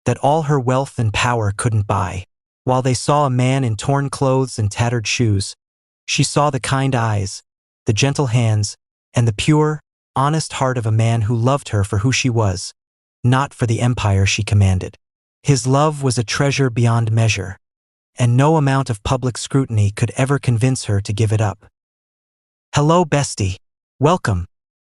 that all her wealth and power couldn't buy. While they saw a man in torn clothes and tattered shoes, she saw the kind eyes, the gentle hands, and the pure, honest heart of a man who loved her for who she was, not for the empire she commanded. His love was a treasure beyond measure, and no amount of public scrutiny could ever convince her to give it up. Hello, bestie. Welcome.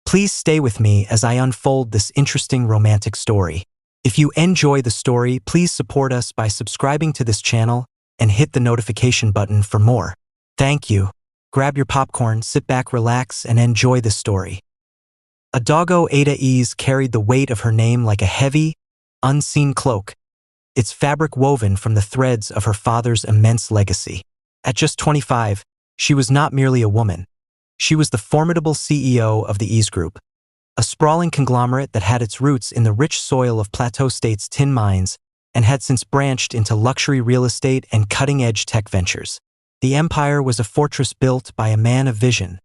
Please stay with me as I unfold this interesting romantic story. If you enjoy the story, please support us by subscribing to this channel and hit the notification button for more. Thank you. Grab your popcorn, sit back, relax, and enjoy this story. A doggo Ada Ease carried the weight of her name like a heavy, unseen cloak, its fabric woven from the threads of her father's immense legacy. At just 25, she was not merely a woman. She was the formidable CEO of the Ease Group, a sprawling conglomerate that had its roots in the rich soil of Plateau State's tin mines and had since branched into luxury real estate and cutting-edge tech ventures. The empire was a fortress built by a man of vision,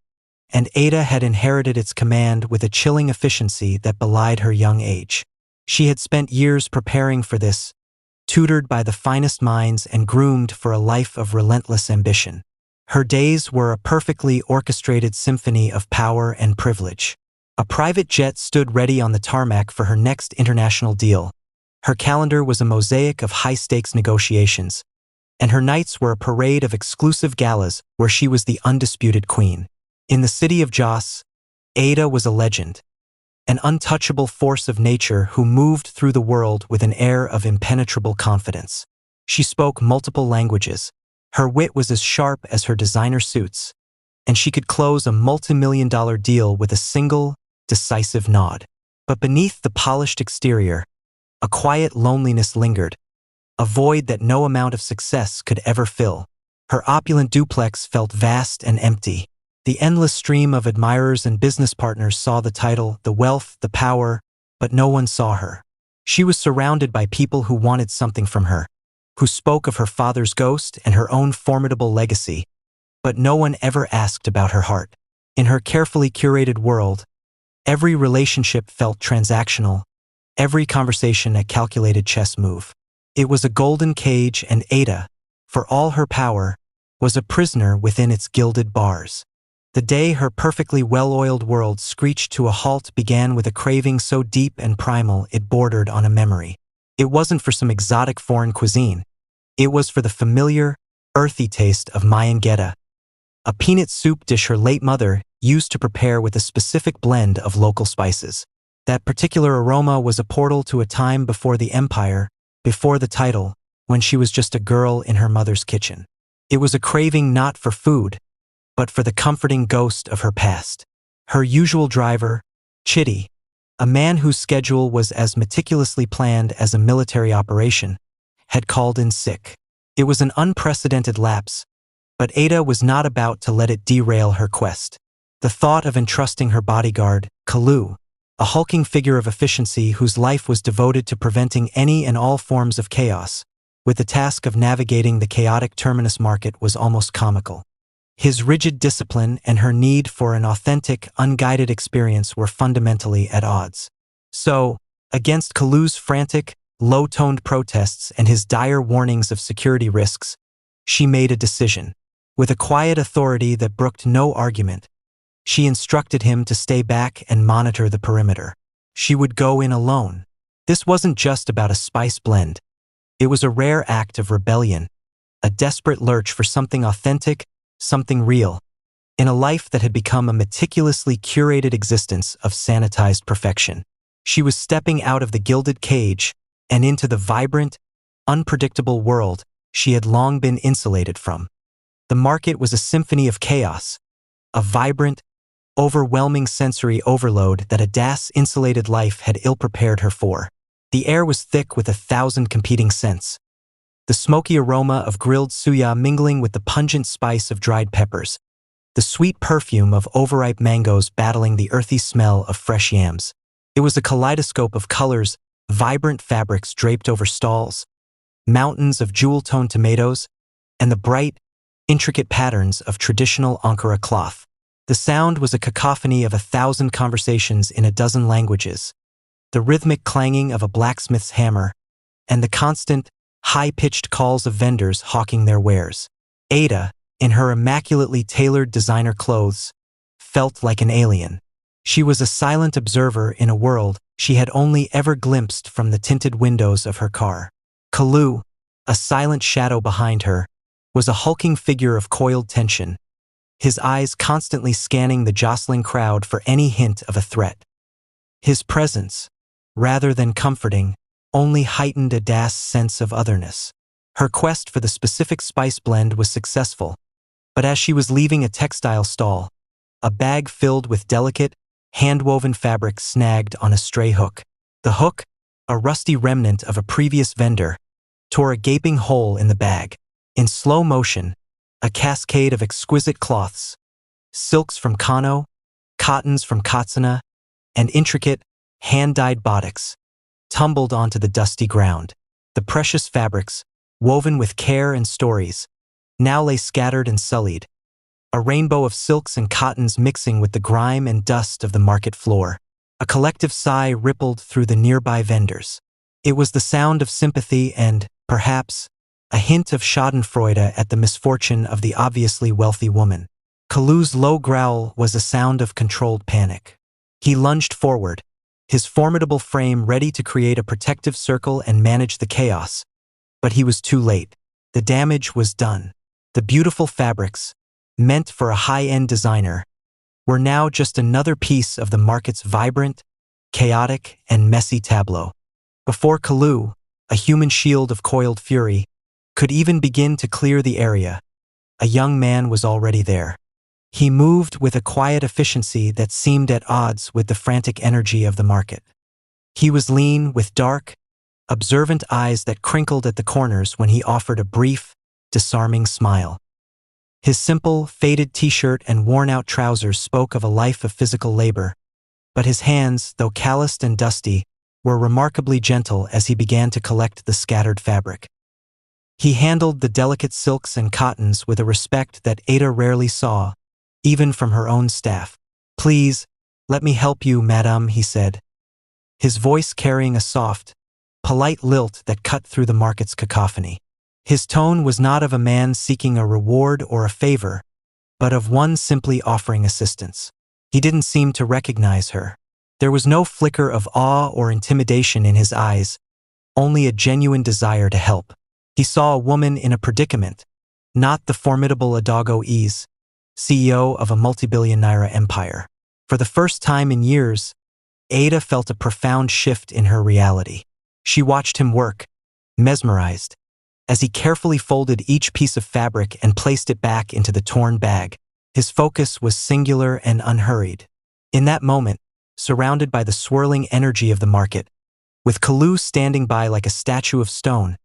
and Ada had inherited its command with a chilling efficiency that belied her young age. She had spent years preparing for this, tutored by the finest minds and groomed for a life of relentless ambition. Her days were a perfectly orchestrated symphony of power and privilege. A private jet stood ready on the tarmac for her next international deal. Her calendar was a mosaic of high-stakes negotiations, and her nights were a parade of exclusive galas where she was the undisputed queen. In the city of Jos, Ada was a legend, an untouchable force of nature who moved through the world with an air of impenetrable confidence. She spoke multiple languages. Her wit was as sharp as her designer suits, and she could close a multi-million-dollar deal with a single, decisive nod. But beneath the polished exterior, a quiet loneliness lingered, a void that no amount of success could ever fill. Her opulent duplex felt vast and empty. The endless stream of admirers and business partners saw the title, the wealth, the power, but no one saw her. She was surrounded by people who wanted something from her, who spoke of her father's ghost and her own formidable legacy, but no one ever asked about her heart. In her carefully curated world, every relationship felt transactional, every conversation a calculated chess move. It was a golden cage, and Ada, for all her power, was a prisoner within its gilded bars. The day her perfectly well-oiled world screeched to a halt began with a craving so deep and primal it bordered on a memory. It wasn't for some exotic foreign cuisine. It was for the familiar, earthy taste of Mayangeta, a peanut soup dish her late mother used to prepare with a specific blend of local spices. That particular aroma was a portal to a time before the empire, before the title, when she was just a girl in her mother's kitchen. It was a craving not for food, but for the comforting ghost of her past. Her usual driver, Chitty, a man whose schedule was as meticulously planned as a military operation, had called in sick. It was an unprecedented lapse, but Ada was not about to let it derail her quest. The thought of entrusting her bodyguard, Kalu, a hulking figure of efficiency whose life was devoted to preventing any and all forms of chaos, with the task of navigating the chaotic terminus market, was almost comical. His rigid discipline and her need for an authentic, unguided experience were fundamentally at odds. So, against Kalu's frantic, low-toned protests and his dire warnings of security risks, she made a decision. With a quiet authority that brooked no argument, she instructed him to stay back and monitor the perimeter. She would go in alone. This wasn't just about a spice blend. It was a rare act of rebellion, a desperate lurch for something authentic, something real, in a life that had become a meticulously curated existence of sanitized perfection. She was stepping out of the gilded cage and into the vibrant, unpredictable world she had long been insulated from. The market was a symphony of chaos, a vibrant, overwhelming sensory overload that a DAS-insulated life had ill-prepared her for. The air was thick with 1,000 competing scents, the smoky aroma of grilled suya mingling with the pungent spice of dried peppers, the sweet perfume of overripe mangoes battling the earthy smell of fresh yams. It was a kaleidoscope of colors, vibrant fabrics draped over stalls, mountains of jewel-toned tomatoes, and the bright, intricate patterns of traditional Ankara cloth. The sound was a cacophony of 1,000 conversations in a dozen languages, the rhythmic clanging of a blacksmith's hammer, and the constant, high-pitched calls of vendors hawking their wares. Ada, in her immaculately tailored designer clothes, felt like an alien. She was a silent observer in a world she had only ever glimpsed from the tinted windows of her car. Kalu, a silent shadow behind her, was a hulking figure of coiled tension, his eyes constantly scanning the jostling crowd for any hint of a threat. His presence, rather than comforting, only heightened Ada's sense of otherness. Her quest for the specific spice blend was successful, but as she was leaving a textile stall, a bag filled with delicate, hand-woven fabric snagged on a stray hook. The hook, a rusty remnant of a previous vendor, tore a gaping hole in the bag. In slow motion, a cascade of exquisite cloths, silks from Kano, cottons from Katsuna, and intricate, hand-dyed batiks, tumbled onto the dusty ground. The precious fabrics, woven with care and stories, now lay scattered and sullied, a rainbow of silks and cottons mixing with the grime and dust of the market floor. A collective sigh rippled through the nearby vendors. It was the sound of sympathy and, perhaps, a hint of schadenfreude at the misfortune of the obviously wealthy woman. Kalu's low growl was a sound of controlled panic. He lunged forward, his formidable frame ready to create a protective circle and manage the chaos. But he was too late. The damage was done. The beautiful fabrics, meant for a high-end designer, were now just another piece of the market's vibrant, chaotic, and messy tableau. Before Kalu, a human shield of coiled fury, could even begin to clear the area, a young man was already there. He moved with a quiet efficiency that seemed at odds with the frantic energy of the market. He was lean, with dark, observant eyes that crinkled at the corners when he offered a brief, disarming smile. His simple, faded t-shirt and worn-out trousers spoke of a life of physical labor, but his hands, though calloused and dusty, were remarkably gentle as he began to collect the scattered fabric. He handled the delicate silks and cottons with a respect that Ada rarely saw, even from her own staff. "Please, let me help you, madame," he said, his voice carrying a soft, polite lilt that cut through the market's cacophony. His tone was not of a man seeking a reward or a favor, but of one simply offering assistance. He didn't seem to recognize her. There was no flicker of awe or intimidation in his eyes, only a genuine desire to help. He saw a woman in a predicament, not the formidable Adago Ease, CEO of a multi-billion-naira empire. For the first time in years, Ada felt a profound shift in her reality. She watched him work, mesmerized, as he carefully folded each piece of fabric and placed it back into the torn bag. His focus was singular and unhurried. In that moment, surrounded by the swirling energy of the market, with Kalu standing by like a statue of stone,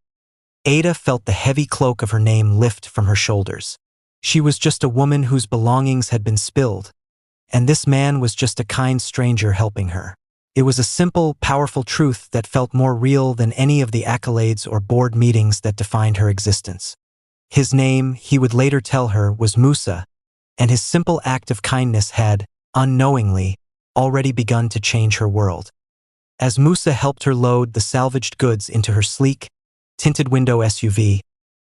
Ada felt the heavy cloak of her name lift from her shoulders. She was just a woman whose belongings had been spilled, and this man was just a kind stranger helping her. It was a simple, powerful truth that felt more real than any of the accolades or board meetings that defined her existence. His name, he would later tell her, was Musa, and his simple act of kindness had, unknowingly, already begun to change her world. As Musa helped her load the salvaged goods into her sleek, tinted window SUV,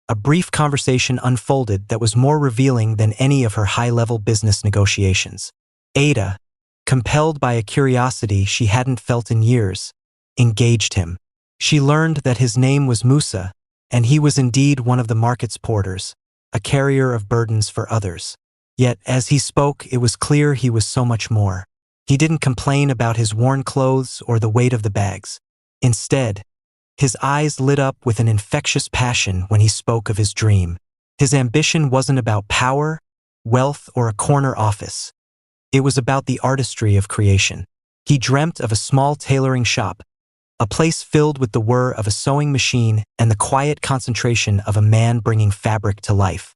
a brief conversation unfolded that was more revealing than any of her high-level business negotiations. Ada, compelled by a curiosity she hadn't felt in years, engaged him. She learned that his name was Musa, and he was indeed one of the market's porters, a carrier of burdens for others. Yet, as he spoke, it was clear he was so much more. He didn't complain about his worn clothes or the weight of the bags. Instead, his eyes lit up with an infectious passion when he spoke of his dream. His ambition wasn't about power, wealth, or a corner office. It was about the artistry of creation. He dreamt of a small tailoring shop, a place filled with the whir of a sewing machine and the quiet concentration of a man bringing fabric to life.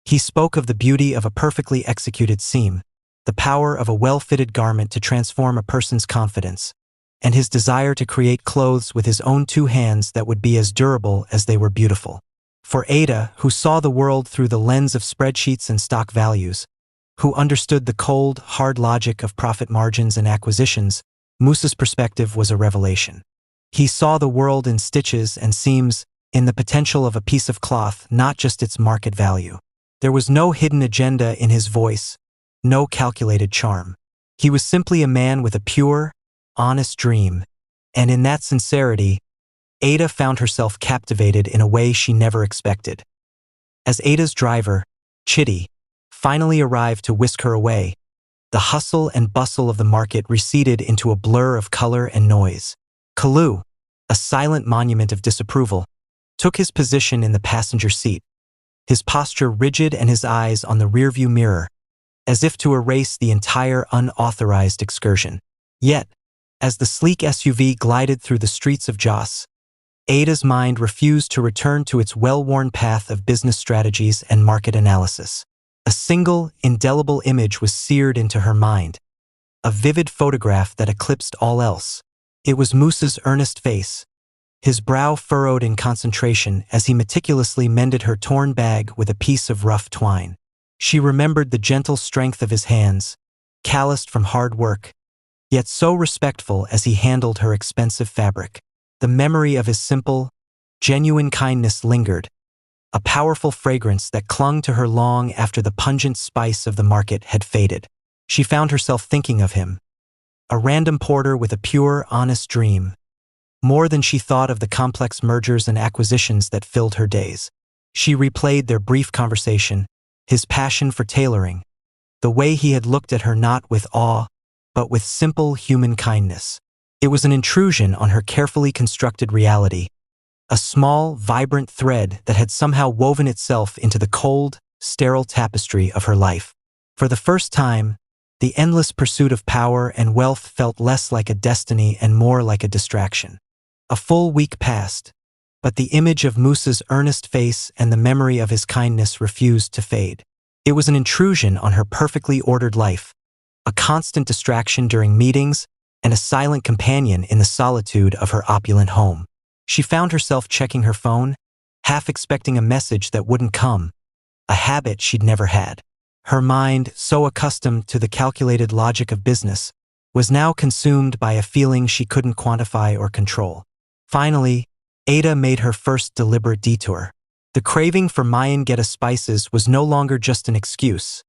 He spoke of the beauty of a perfectly executed seam, the power of a well-fitted garment to transform a person's confidence, and his desire to create clothes with his own two hands that would be as durable as they were beautiful. For Ada, who saw the world through the lens of spreadsheets and stock values, who understood the cold, hard logic of profit margins and acquisitions, Musa's perspective was a revelation. He saw the world in stitches and seams, in the potential of a piece of cloth, not just its market value. There was no hidden agenda in his voice, no calculated charm. He was simply a man with a pure, honest dream, and in that sincerity, Ada found herself captivated in a way she never expected. As Ada's driver, Chitty, finally arrived to whisk her away, the hustle and bustle of the market receded into a blur of color and noise. Kalu, a silent monument of disapproval, took his position in the passenger seat, his posture rigid and his eyes on the rearview mirror, as if to erase the entire unauthorized excursion. Yet, as the sleek SUV glided through the streets of Jos, Ada's mind refused to return to its well-worn path of business strategies and market analysis. A single, indelible image was seared into her mind, a vivid photograph that eclipsed all else. It was Moose's earnest face, his brow furrowed in concentration as he meticulously mended her torn bag with a piece of rough twine. She remembered the gentle strength of his hands, calloused from hard work, yet so respectful as he handled her expensive fabric. The memory of his simple, genuine kindness lingered, a powerful fragrance that clung to her long after the pungent spice of the market had faded. She found herself thinking of him, a random porter with a pure, honest dream, more than she thought of the complex mergers and acquisitions that filled her days. She replayed their brief conversation, his passion for tailoring, the way he had looked at her not with awe, but with simple human kindness. It was an intrusion on her carefully constructed reality, a small, vibrant thread that had somehow woven itself into the cold, sterile tapestry of her life. For the first time, the endless pursuit of power and wealth felt less like a destiny and more like a distraction. A full week passed, but the image of Moose's earnest face and the memory of his kindness refused to fade. It was an intrusion on her perfectly ordered life, a constant distraction during meetings, and a silent companion in the solitude of her opulent home. She found herself checking her phone, half expecting a message that wouldn't come, a habit she'd never had. Her mind, so accustomed to the calculated logic of business, was now consumed by a feeling she couldn't quantify or control. Finally, Ada made her first deliberate detour. The craving for Mayan Geta spices was no longer just an excuse.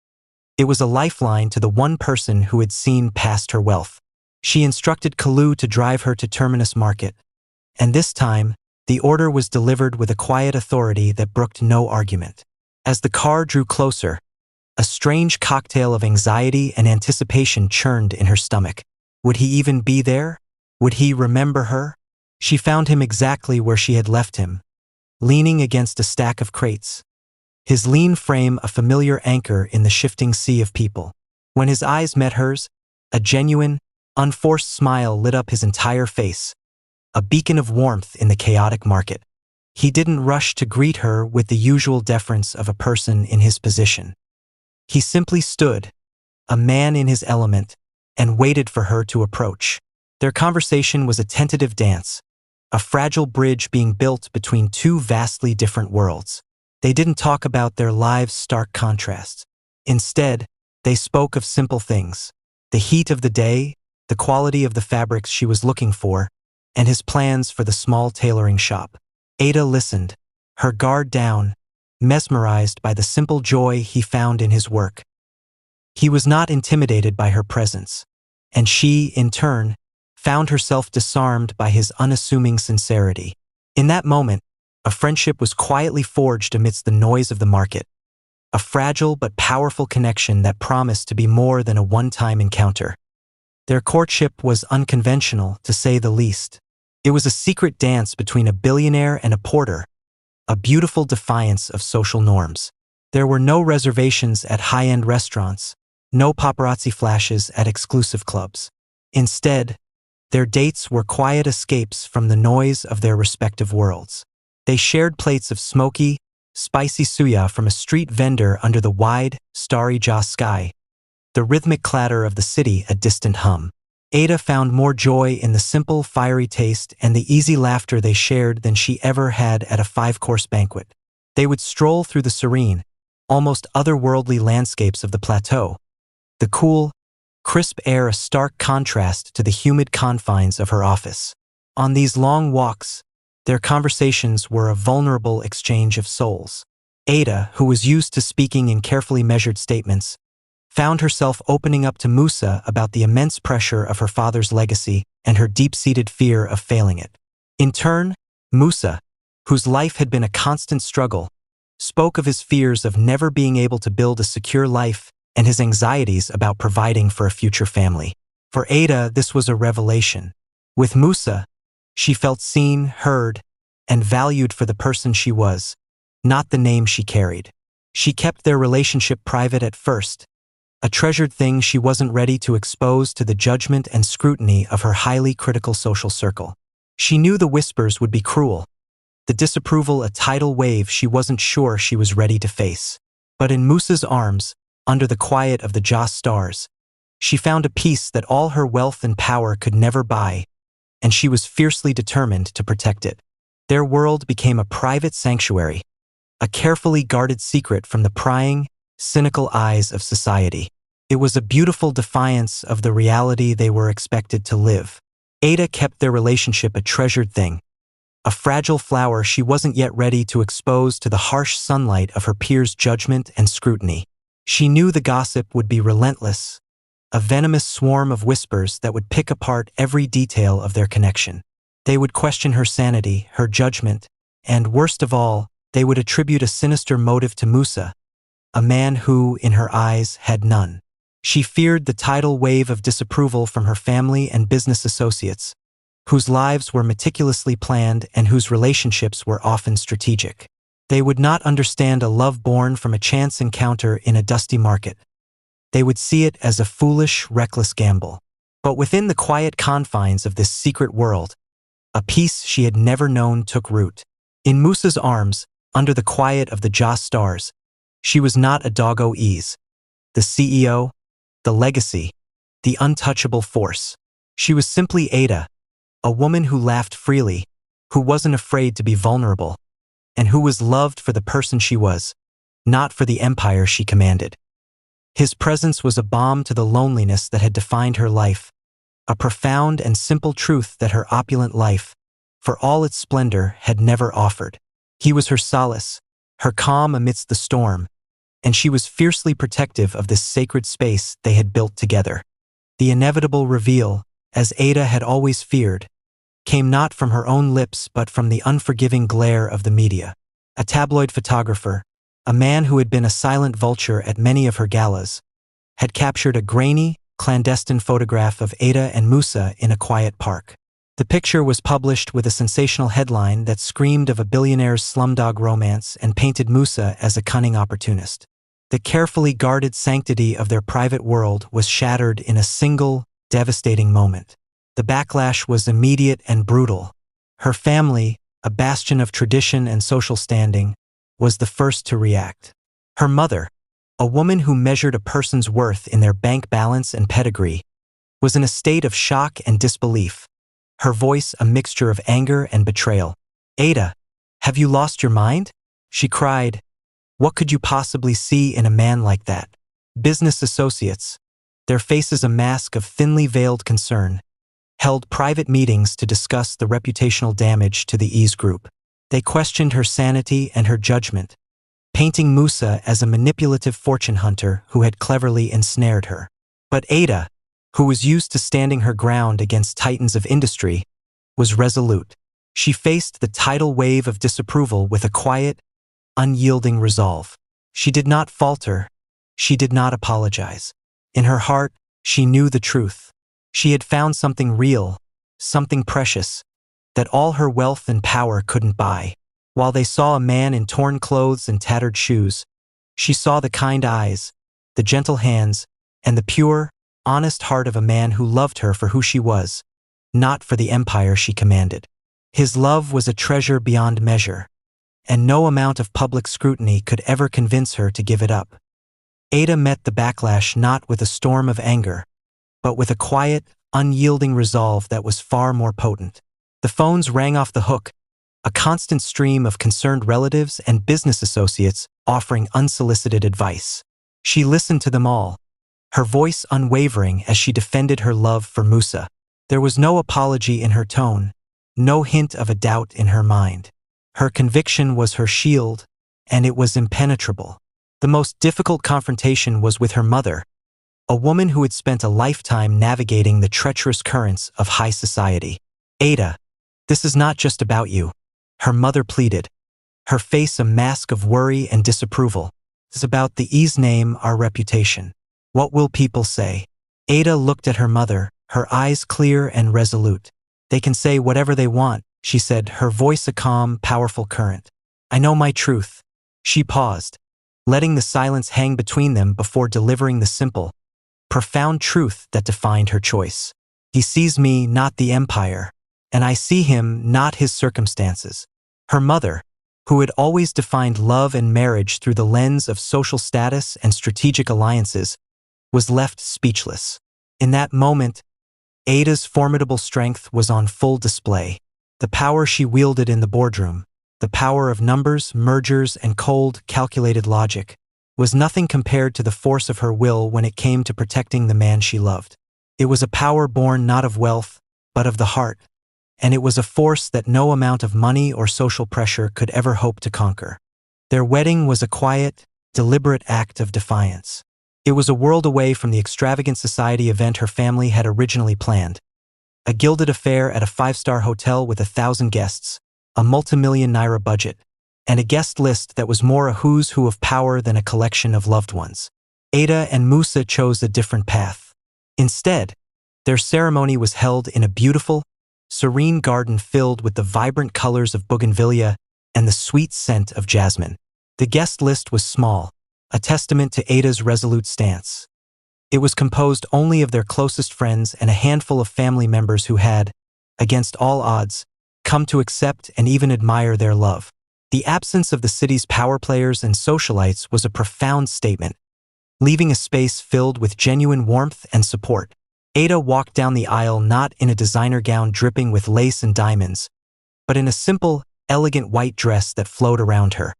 It was a lifeline to the one person who had seen past her wealth. She instructed Kalu to drive her to Terminus Market, and this time, the order was delivered with a quiet authority that brooked no argument. As the car drew closer, a strange cocktail of anxiety and anticipation churned in her stomach. Would he even be there? Would he remember her? She found him exactly where she had left him, leaning against a stack of crates, his lean frame a familiar anchor in the shifting sea of people. When his eyes met hers, a genuine, unforced smile lit up his entire face, a beacon of warmth in the chaotic market. He didn't rush to greet her with the usual deference of a person in his position. He simply stood, a man in his element, and waited for her to approach. Their conversation was a tentative dance, a fragile bridge being built between two vastly different worlds. They didn't talk about their lives' stark contrasts. Instead, they spoke of simple things: the heat of the day, the quality of the fabrics she was looking for, and his plans for the small tailoring shop. Ada listened, her guard down, mesmerized by the simple joy he found in his work. He was not intimidated by her presence, and she, in turn, found herself disarmed by his unassuming sincerity. In that moment, a friendship was quietly forged amidst the noise of the market, a fragile but powerful connection that promised to be more than a one-time encounter. Their courtship was unconventional, to say the least. It was a secret dance between a billionaire and a porter, a beautiful defiance of social norms. There were no reservations at high-end restaurants, no paparazzi flashes at exclusive clubs. Instead, their dates were quiet escapes from the noise of their respective worlds. They shared plates of smoky, spicy suya from a street vendor under the wide, starry Jos sky, the rhythmic clatter of the city a distant hum. Ada found more joy in the simple, fiery taste and the easy laughter they shared than she ever had at a five-course banquet. They would stroll through the serene, almost otherworldly landscapes of the plateau, the cool, crisp air a stark contrast to the humid confines of her office. On these long walks, their conversations were a vulnerable exchange of souls. Ada, who was used to speaking in carefully measured statements, found herself opening up to Musa about the immense pressure of her father's legacy and her deep-seated fear of failing it. In turn, Musa, whose life had been a constant struggle, spoke of his fears of never being able to build a secure life and his anxieties about providing for a future family. For Ada, this was a revelation. With Musa, she felt seen, heard, and valued for the person she was, not the name she carried. She kept their relationship private at first, a treasured thing she wasn't ready to expose to the judgment and scrutiny of her highly critical social circle. She knew the whispers would be cruel, the disapproval a tidal wave she wasn't sure she was ready to face. But in Musa's arms, under the quiet of the Joss stars, she found a peace that all her wealth and power could never buy, and she was fiercely determined to protect it. Their world became a private sanctuary, a carefully guarded secret from the prying, cynical eyes of society. It was a beautiful defiance of the reality they were expected to live. Ada kept their relationship a treasured thing, a fragile flower she wasn't yet ready to expose to the harsh sunlight of her peers' judgment and scrutiny. She knew the gossip would be relentless, a venomous swarm of whispers that would pick apart every detail of their connection. They would question her sanity, her judgment, and, worst of all, they would attribute a sinister motive to Musa, a man who, in her eyes, had none. She feared the tidal wave of disapproval from her family and business associates, whose lives were meticulously planned and whose relationships were often strategic. They would not understand a love born from a chance encounter in a dusty market. They would see it as a foolish, reckless gamble. But within the quiet confines of this secret world, a peace she had never known took root. In Musa's arms, under the quiet of the Joss stars, she was not a doggo ease, the CEO, the legacy, the untouchable force. She was simply Ada, a woman who laughed freely, who wasn't afraid to be vulnerable, and who was loved for the person she was, not for the empire she commanded. His presence was a balm to the loneliness that had defined her life, a profound and simple truth that her opulent life, for all its splendor, had never offered. He was her solace, her calm amidst the storm, and she was fiercely protective of this sacred space they had built together. The inevitable reveal, as Ada had always feared, came not from her own lips but from the unforgiving glare of the media. A tabloid photographer, a man who had been a silent vulture at many of her galas, had captured a grainy, clandestine photograph of Ada and Musa in a quiet park. The picture was published with a sensational headline that screamed of a billionaire's slumdog romance and painted Musa as a cunning opportunist. The carefully guarded sanctity of their private world was shattered in a single, devastating moment. The backlash was immediate and brutal. Her family, a bastion of tradition and social standing, was the first to react. Her mother, a woman who measured a person's worth in their bank balance and pedigree, was in a state of shock and disbelief, her voice a mixture of anger and betrayal. "Ada, have you lost your mind?" she cried. "What could you possibly see in a man like that?" Business associates, their faces a mask of thinly veiled concern, held private meetings to discuss the reputational damage to the Ease Group. They questioned her sanity and her judgment, painting Musa as a manipulative fortune hunter who had cleverly ensnared her. But Ada, who was used to standing her ground against titans of industry, was resolute. She faced the tidal wave of disapproval with a quiet, unyielding resolve. She did not falter. She did not apologize. In her heart, she knew the truth. She had found something real, something precious, that all her wealth and power couldn't buy. While they saw a man in torn clothes and tattered shoes, she saw the kind eyes, the gentle hands, and the pure, honest heart of a man who loved her for who she was, not for the empire she commanded. His love was a treasure beyond measure, and no amount of public scrutiny could ever convince her to give it up. Ada met the backlash not with a storm of anger, but with a quiet, unyielding resolve that was far more potent. The phones rang off the hook, a constant stream of concerned relatives and business associates offering unsolicited advice. She listened to them all, her voice unwavering as she defended her love for Musa. There was no apology in her tone, no hint of a doubt in her mind. Her conviction was her shield, and it was impenetrable. The most difficult confrontation was with her mother, a woman who had spent a lifetime navigating the treacherous currents of high society. "Ada, this is not just about you," her mother pleaded, her face a mask of worry and disapproval. "It's about the E's name, our reputation. What will people say?" Ada looked at her mother, her eyes clear and resolute. "They can say whatever they want," she said, her voice a calm, powerful current. "I know my truth." She paused, letting the silence hang between them before delivering the simple, profound truth that defined her choice. "He sees me, not the empire, and I see him, not his circumstances." Her mother, who had always defined love and marriage through the lens of social status and strategic alliances, was left speechless. In that moment, Ada's formidable strength was on full display. The power she wielded in the boardroom, the power of numbers, mergers, and cold, calculated logic, was nothing compared to the force of her will when it came to protecting the man she loved. It was a power born not of wealth, but of the heart, and it was a force that no amount of money or social pressure could ever hope to conquer. Their wedding was a quiet, deliberate act of defiance. It was a world away from the extravagant society event her family had originally planned. A gilded affair at a five-star hotel with 1,000 guests, a multi-million naira budget, and a guest list that was more a who's who of power than a collection of loved ones. Ada and Musa chose a different path. Instead, their ceremony was held in a beautiful, serene garden filled with the vibrant colors of bougainvillea and the sweet scent of jasmine. The guest list was small, a testament to Ada's resolute stance. It was composed only of their closest friends and a handful of family members who had, against all odds, come to accept and even admire their love. The absence of the city's power players and socialites was a profound statement, leaving a space filled with genuine warmth and support. Ada walked down the aisle not in a designer gown dripping with lace and diamonds, but in a simple, elegant white dress that flowed around her,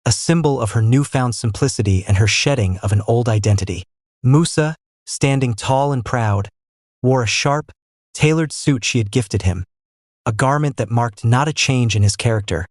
a symbol of her newfound simplicity and her shedding of an old identity. Musa, standing tall and proud, wore a sharp, tailored suit she had gifted him, a garment that marked not a change in his character,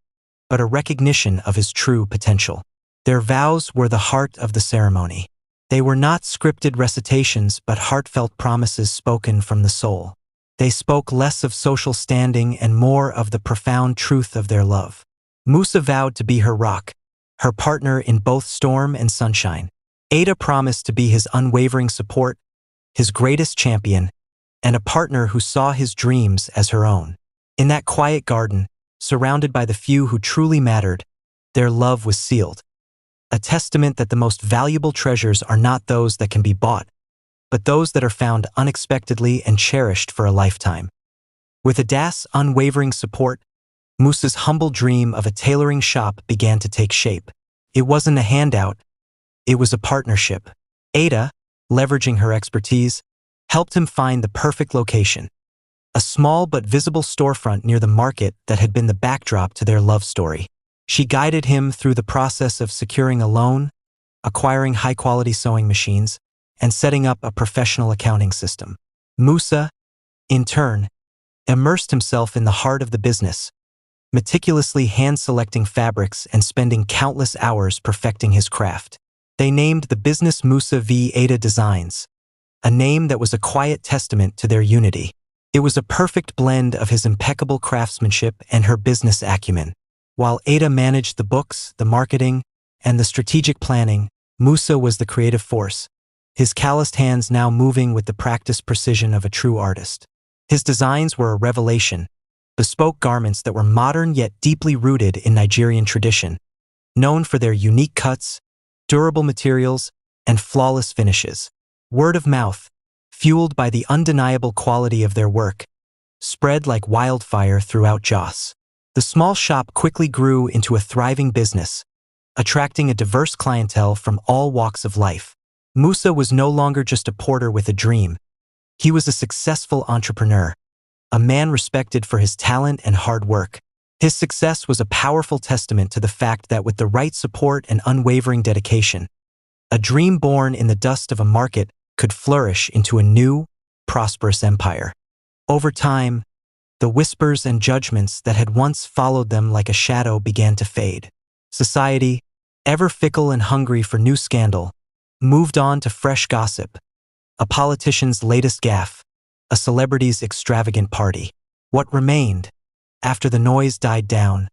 but a recognition of his true potential. Their vows were the heart of the ceremony. They were not scripted recitations but heartfelt promises spoken from the soul. They spoke less of social standing and more of the profound truth of their love. Musa vowed to be her rock, her partner in both storm and sunshine. Ada promised to be his unwavering support, his greatest champion, and a partner who saw his dreams as her own. In that quiet garden, surrounded by the few who truly mattered, their love was sealed. A testament that the most valuable treasures are not those that can be bought, but those that are found unexpectedly and cherished for a lifetime. With Ada's unwavering support, Musa's humble dream of a tailoring shop began to take shape. It wasn't a handout, it was a partnership. Ada, leveraging her expertise, helped him find the perfect location, a small but visible storefront near the market that had been the backdrop to their love story. She guided him through the process of securing a loan, acquiring high-quality sewing machines, and setting up a professional accounting system. Musa, in turn, immersed himself in the heart of the business, meticulously hand-selecting fabrics and spending countless hours perfecting his craft. They named the business Musa v. Ada Designs, a name that was a quiet testament to their unity. It was a perfect blend of his impeccable craftsmanship and her business acumen. While Ada managed the books, the marketing, and the strategic planning, Musa was the creative force, his calloused hands now moving with the practiced precision of a true artist. His designs were a revelation, bespoke garments that were modern yet deeply rooted in Nigerian tradition, known for their unique cuts, durable materials, and flawless finishes. Word of mouth, fueled by the undeniable quality of their work, spread like wildfire throughout Jos. The small shop quickly grew into a thriving business, attracting a diverse clientele from all walks of life. Musa was no longer just a porter with a dream. He was a successful entrepreneur, a man respected for his talent and hard work. His success was a powerful testament to the fact that with the right support and unwavering dedication, a dream born in the dust of a market could flourish into a new, prosperous empire. Over time, The whispers and judgments that had once followed them like a shadow began to fade. Society, ever fickle and hungry for new scandal, moved on to fresh gossip. A politician's latest gaffe, a celebrity's extravagant party. What remained, after the noise died down,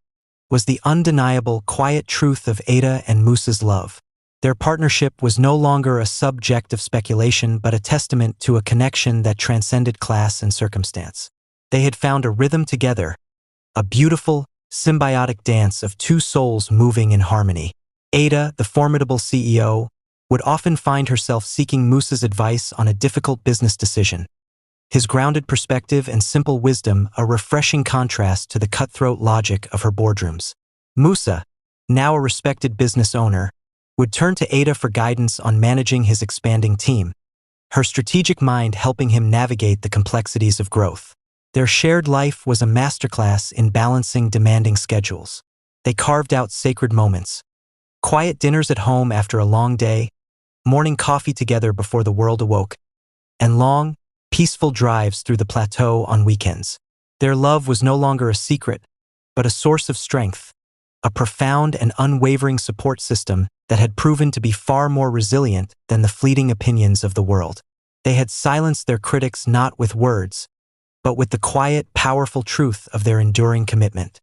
was the undeniable, quiet truth of Ada and Musa's love. Their partnership was no longer a subject of speculation but a testament to a connection that transcended class and circumstance. They had found a rhythm together, a beautiful, symbiotic dance of two souls moving in harmony. Ada, the formidable CEO, would often find herself seeking Musa's advice on a difficult business decision. His grounded perspective and simple wisdom a refreshing contrast to the cutthroat logic of her boardrooms. Musa, now a respected business owner, would turn to Ada for guidance on managing his expanding team, her strategic mind helping him navigate the complexities of growth. Their shared life was a masterclass in balancing demanding schedules. They carved out sacred moments. Quiet dinners at home after a long day, morning coffee together before the world awoke, and long, peaceful drives through the plateau on weekends. Their love was no longer a secret, but a source of strength, a profound and unwavering support system that had proven to be far more resilient than the fleeting opinions of the world. They had silenced their critics not with words, but with the quiet, powerful truth of their enduring commitment.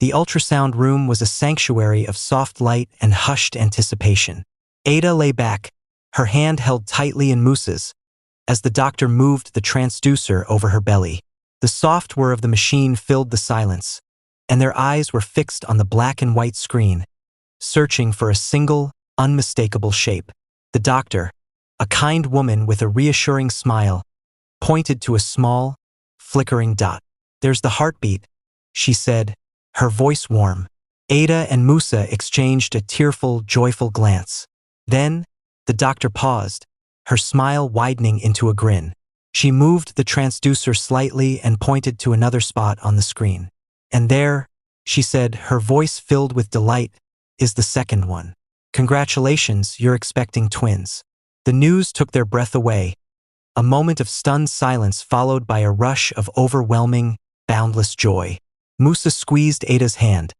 The ultrasound room was a sanctuary of soft light and hushed anticipation. Ada lay back, her hand held tightly in Musa's, as the doctor moved the transducer over her belly. The soft whir of the machine filled the silence, and their eyes were fixed on the black and white screen, searching for a single, unmistakable shape. The doctor, a kind woman with a reassuring smile, pointed to a small, flickering dot. "There's the heartbeat," she said, her voice warm. Ada and Musa exchanged a tearful, joyful glance. Then, the doctor paused, her smile widening into a grin. She moved the transducer slightly and pointed to another spot on the screen. "And there," she said, her voice filled with delight, "is the second one. Congratulations, you're expecting twins." The news took their breath away, a moment of stunned silence followed by a rush of overwhelming, boundless joy. Musa squeezed Ada's hand,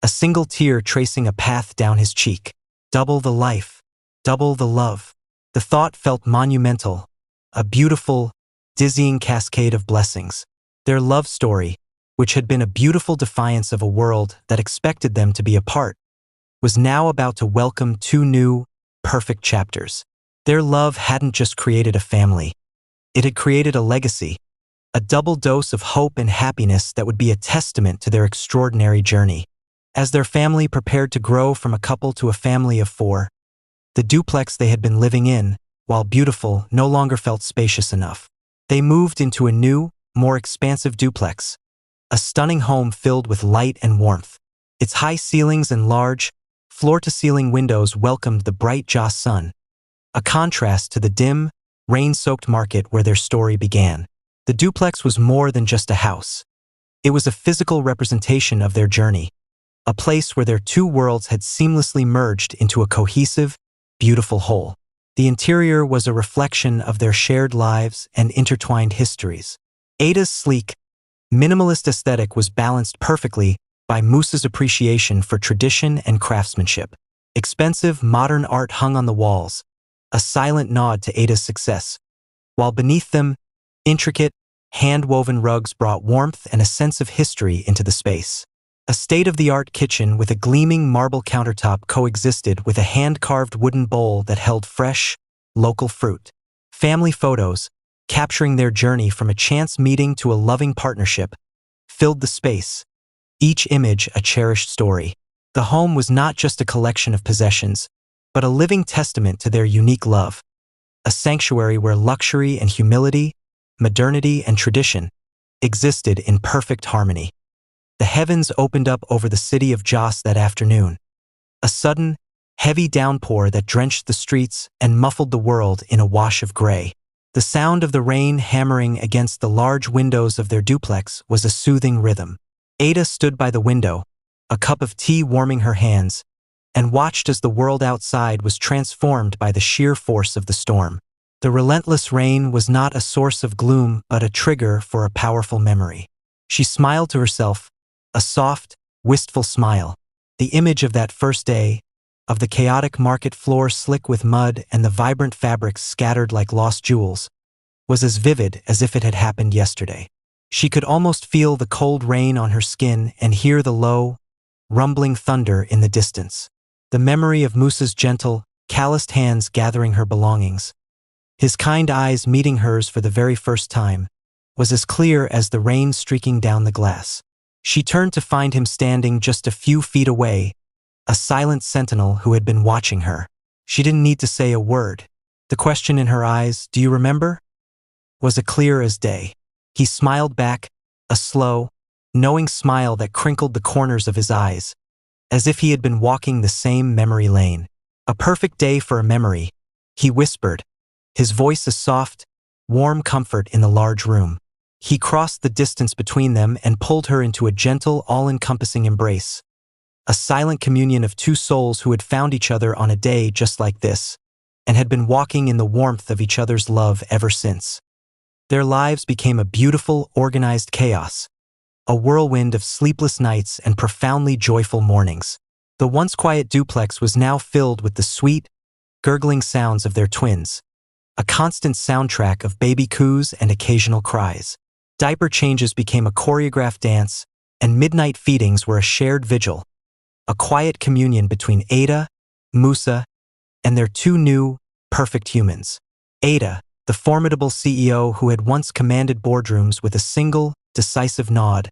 a single tear tracing a path down his cheek. Double the life, double the love. The thought felt monumental, a beautiful, dizzying cascade of blessings. Their love story, which had been a beautiful defiance of a world that expected them to be apart, was now about to welcome two new, perfect chapters. Their love hadn't just created a family. It had created a legacy, a double dose of hope and happiness that would be a testament to their extraordinary journey. As their family prepared to grow from a couple to a family of four, the duplex they had been living in, while beautiful, no longer felt spacious enough. They moved into a new, more expansive duplex, a stunning home filled with light and warmth. Its high ceilings and large, floor-to-ceiling windows welcomed the bright Joss sun, a contrast to the dim, rain-soaked market where their story began. The duplex was more than just a house. It was a physical representation of their journey, a place where their two worlds had seamlessly merged into a cohesive, beautiful whole. The interior was a reflection of their shared lives and intertwined histories. Ada's sleek, minimalist aesthetic was balanced perfectly by Musa's appreciation for tradition and craftsmanship. Expensive, modern art hung on the walls, a silent nod to Ada's success, while beneath them, intricate, hand-woven rugs brought warmth and a sense of history into the space. A state-of-the-art kitchen with a gleaming marble countertop coexisted with a hand-carved wooden bowl that held fresh, local fruit. Family photos, capturing their journey from a chance meeting to a loving partnership, filled the space, each image a cherished story. The home was not just a collection of possessions, but a living testament to their unique love, a sanctuary where luxury and humility, modernity and tradition existed in perfect harmony. The heavens opened up over the city of Joss that afternoon, a sudden, heavy downpour that drenched the streets and muffled the world in a wash of gray. The sound of the rain hammering against the large windows of their duplex was a soothing rhythm. Ada stood by the window, a cup of tea warming her hands, and watched as the world outside was transformed by the sheer force of the storm. The relentless rain was not a source of gloom but a trigger for a powerful memory. She smiled to herself, a soft, wistful smile. The image of that first day, of the chaotic market floor slick with mud and the vibrant fabrics scattered like lost jewels, was as vivid as if it had happened yesterday. She could almost feel the cold rain on her skin and hear the low, rumbling thunder in the distance. The memory of Musa's gentle, calloused hands gathering her belongings, his kind eyes meeting hers for the very first time, was as clear as the rain streaking down the glass. She turned to find him standing just a few feet away, a silent sentinel who had been watching her. She didn't need to say a word. The question in her eyes, "Do you remember?" was as clear as day. He smiled back, a slow, knowing smile that crinkled the corners of his eyes, as if he had been walking the same memory lane. "A perfect day for a memory," he whispered, his voice a soft, warm comfort in the large room. He crossed the distance between them and pulled her into a gentle, all-encompassing embrace. A silent communion of two souls who had found each other on a day just like this, and had been walking in the warmth of each other's love ever since. Their lives became a beautiful, organized chaos, a whirlwind of sleepless nights and profoundly joyful mornings. The once quiet duplex was now filled with the sweet, gurgling sounds of their twins, a constant soundtrack of baby coos and occasional cries. Diaper changes became a choreographed dance, and midnight feedings were a shared vigil, a quiet communion between Ada, Musa, and their two new, perfect humans. Ada, the formidable CEO who had once commanded boardrooms with a single, decisive nod,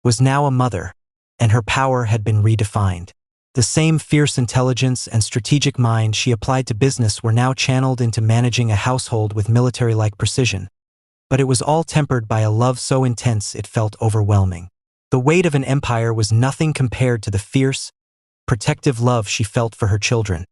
was now a mother, and her power had been redefined. The same fierce intelligence and strategic mind she applied to business were now channeled into managing a household with military-like precision. But it was all tempered by a love so intense it felt overwhelming. The weight of an empire was nothing compared to the fierce, protective love she felt for her children.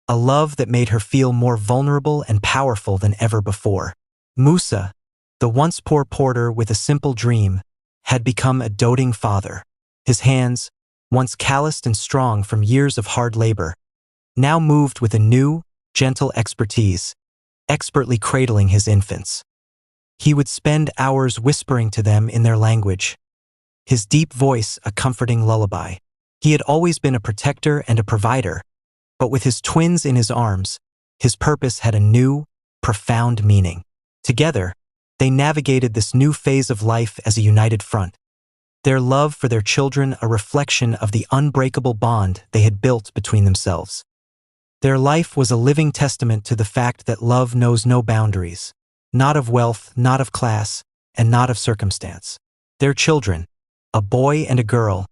A love that made her feel more vulnerable and powerful than ever before. Musa, the once poor porter with a simple dream, had become a doting father. His hands, once calloused and strong from years of hard labor, now moved with a new, gentle expertise, expertly cradling his infants. He would spend hours whispering to them in their language, his deep voice a comforting lullaby. He had always been a protector and a provider, but with his twins in his arms, his purpose had a new, profound meaning. Together, they navigated this new phase of life as a united front, their love for their children a reflection of the unbreakable bond they had built between themselves. Their life was a living testament to the fact that love knows no boundaries, not of wealth, not of class, and not of circumstance. Their children, a boy and a girl,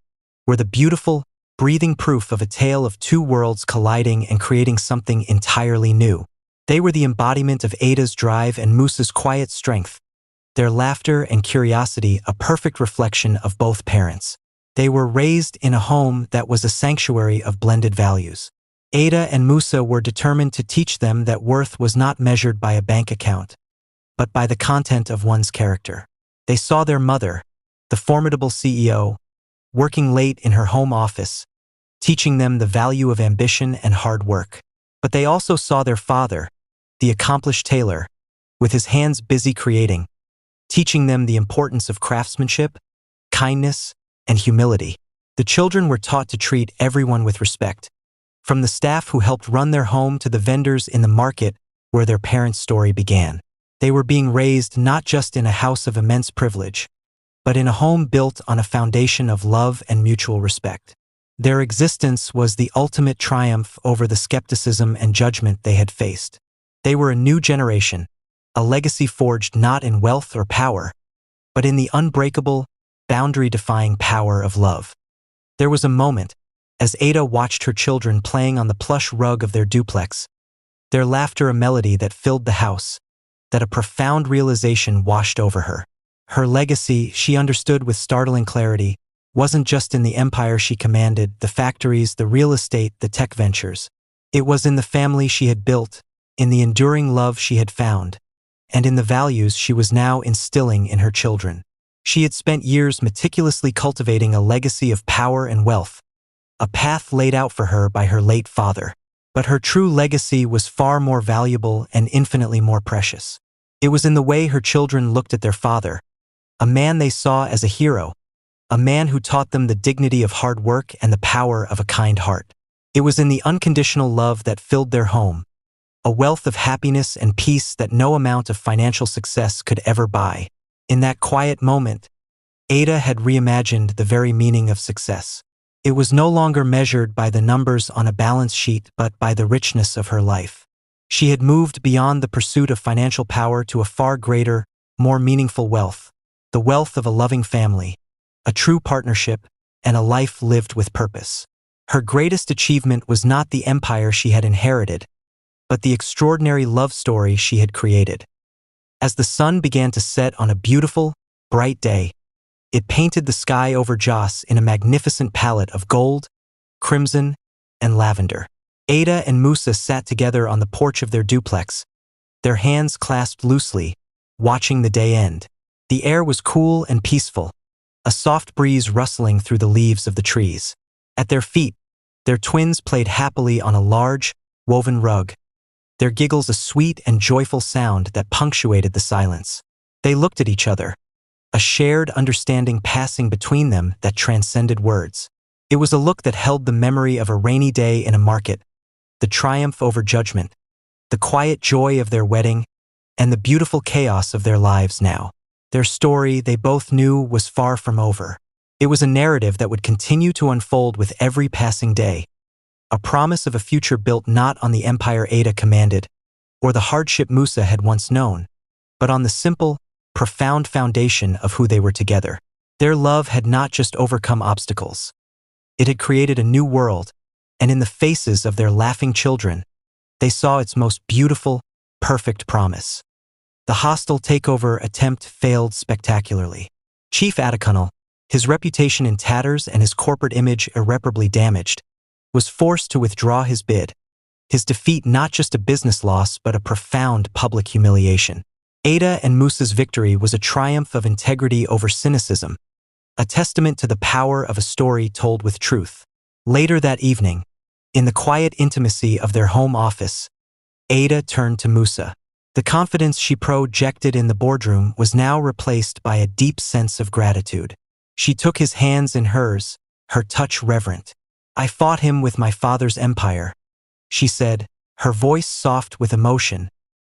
were the beautiful, breathing proof of a tale of two worlds colliding and creating something entirely new. They were the embodiment of Ada's drive and Musa's quiet strength, their laughter and curiosity a perfect reflection of both parents. They were raised in a home that was a sanctuary of blended values. Ada and Musa were determined to teach them that worth was not measured by a bank account, but by the content of one's character. They saw their mother, the formidable CEO, working late in her home office, teaching them the value of ambition and hard work. But they also saw their father, the accomplished tailor, with his hands busy creating, teaching them the importance of craftsmanship, kindness, and humility. The children were taught to treat everyone with respect, from the staff who helped run their home to the vendors in the market where their parents' story began. They were being raised not just in a house of immense privilege, but in a home built on a foundation of love and mutual respect. Their existence was the ultimate triumph over the skepticism and judgment they had faced. They were a new generation, a legacy forged not in wealth or power, but in the unbreakable, boundary-defying power of love. There was a moment, as Ada watched her children playing on the plush rug of their duplex, their laughter a melody that filled the house, that a profound realization washed over her. Her legacy, she understood with startling clarity, wasn't just in the empire she commanded, the factories, the real estate, the tech ventures. It was in the family she had built, in the enduring love she had found, and in the values she was now instilling in her children. She had spent years meticulously cultivating a legacy of power and wealth, a path laid out for her by her late father. But her true legacy was far more valuable and infinitely more precious. It was in the way her children looked at their father, a man they saw as a hero, a man who taught them the dignity of hard work and the power of a kind heart. It was in the unconditional love that filled their home, a wealth of happiness and peace that no amount of financial success could ever buy. In that quiet moment, Ada had reimagined the very meaning of success. It was no longer measured by the numbers on a balance sheet but by the richness of her life. She had moved beyond the pursuit of financial power to a far greater, more meaningful wealth, the wealth of a loving family, a true partnership, and a life lived with purpose. Her greatest achievement was not the empire she had inherited, but the extraordinary love story she had created. As the sun began to set on a beautiful, bright day, it painted the sky over Jos in a magnificent palette of gold, crimson, and lavender. Ada and Musa sat together on the porch of their duplex, their hands clasped loosely, watching the day end. The air was cool and peaceful, a soft breeze rustling through the leaves of the trees. At their feet, their twins played happily on a large, woven rug, their giggles a sweet and joyful sound that punctuated the silence. They looked at each other, a shared understanding passing between them that transcended words. It was a look that held the memory of a rainy day in a market, the triumph over judgment, the quiet joy of their wedding, and the beautiful chaos of their lives now. Their story, they both knew, was far from over. It was a narrative that would continue to unfold with every passing day, a promise of a future built not on the empire Ada commanded, or the hardship Musa had once known, but on the simple, profound foundation of who they were together. Their love had not just overcome obstacles. It had created a new world, and in the faces of their laughing children, they saw its most beautiful, perfect promise. The hostile takeover attempt failed spectacularly. Chief Atakunal, his reputation in tatters and his corporate image irreparably damaged, was forced to withdraw his bid, his defeat not just a business loss but a profound public humiliation. Ada and Musa's victory was a triumph of integrity over cynicism, a testament to the power of a story told with truth. Later that evening, in the quiet intimacy of their home office, Ada turned to Musa. The confidence she projected in the boardroom was now replaced by a deep sense of gratitude. She took his hands in hers, her touch reverent. "I fought him with my father's empire," she said, her voice soft with emotion,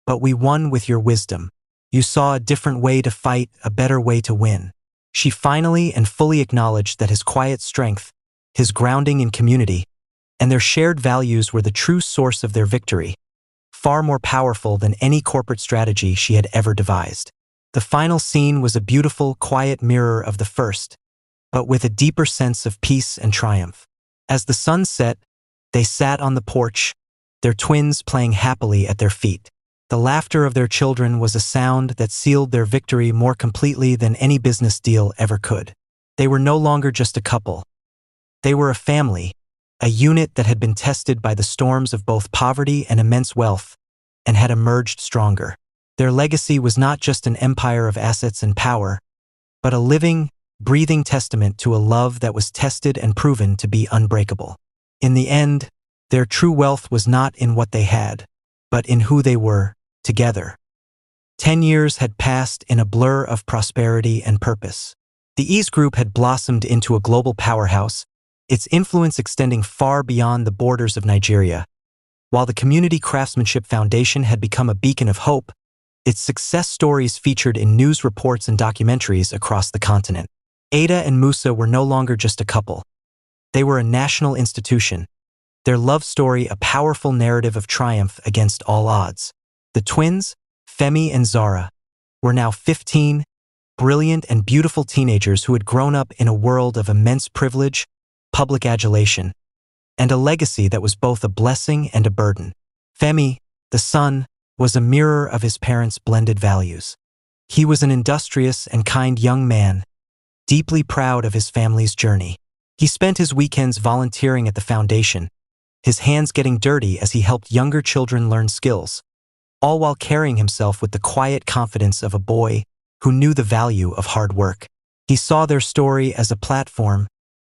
"but we won with your wisdom. You saw a different way to fight, a better way to win." She finally and fully acknowledged that his quiet strength, his grounding in community, and their shared values were the true source of their victory, far more powerful than any corporate strategy she had ever devised. The final scene was a beautiful, quiet mirror of the first, but with a deeper sense of peace and triumph. As the sun set, they sat on the porch, their twins playing happily at their feet. The laughter of their children was a sound that sealed their victory more completely than any business deal ever could. They were no longer just a couple. They were a family, a unit that had been tested by the storms of both poverty and immense wealth, and had emerged stronger. Their legacy was not just an empire of assets and power, but a living, breathing testament to a love that was tested and proven to be unbreakable. In the end, their true wealth was not in what they had, but in who they were, together. 10 years had passed in a blur of prosperity and purpose. The Ease Group had blossomed into a global powerhouse, its influence extending far beyond the borders of Nigeria. While the Community Craftsmanship Foundation had become a beacon of hope, its success stories featured in news reports and documentaries across the continent. Ada and Musa were no longer just a couple. They were a national institution, their love story a powerful narrative of triumph against all odds. The twins, Femi and Zara, were now 15, brilliant and beautiful teenagers who had grown up in a world of immense privilege, public adulation, and a legacy that was both a blessing and a burden. Femi, the son, was a mirror of his parents' blended values. He was an industrious and kind young man, deeply proud of his family's journey. He spent his weekends volunteering at the foundation, his hands getting dirty as he helped younger children learn skills, all while carrying himself with the quiet confidence of a boy who knew the value of hard work. He saw their story as a platform,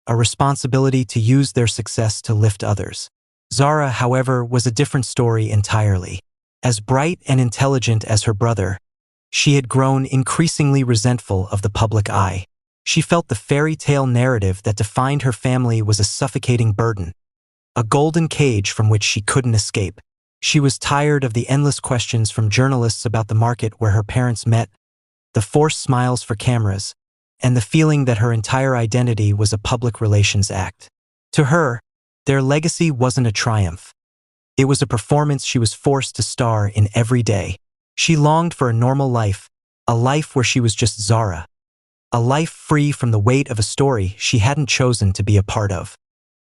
a responsibility to use their success to lift others. Zara, however, was a different story entirely. As bright and intelligent as her brother, She had grown increasingly resentful of the public eye. She felt the fairy tale narrative that defined her family was a suffocating burden, a golden cage from which she couldn't escape. She was tired of the endless questions from journalists about the market where her parents met, the forced smiles for cameras, and the feeling that her entire identity was a public relations act. To her, their legacy wasn't a triumph. It was a performance she was forced to star in every day. She longed for a normal life, a life where she was just Zara, a life free from the weight of a story she hadn't chosen to be a part of.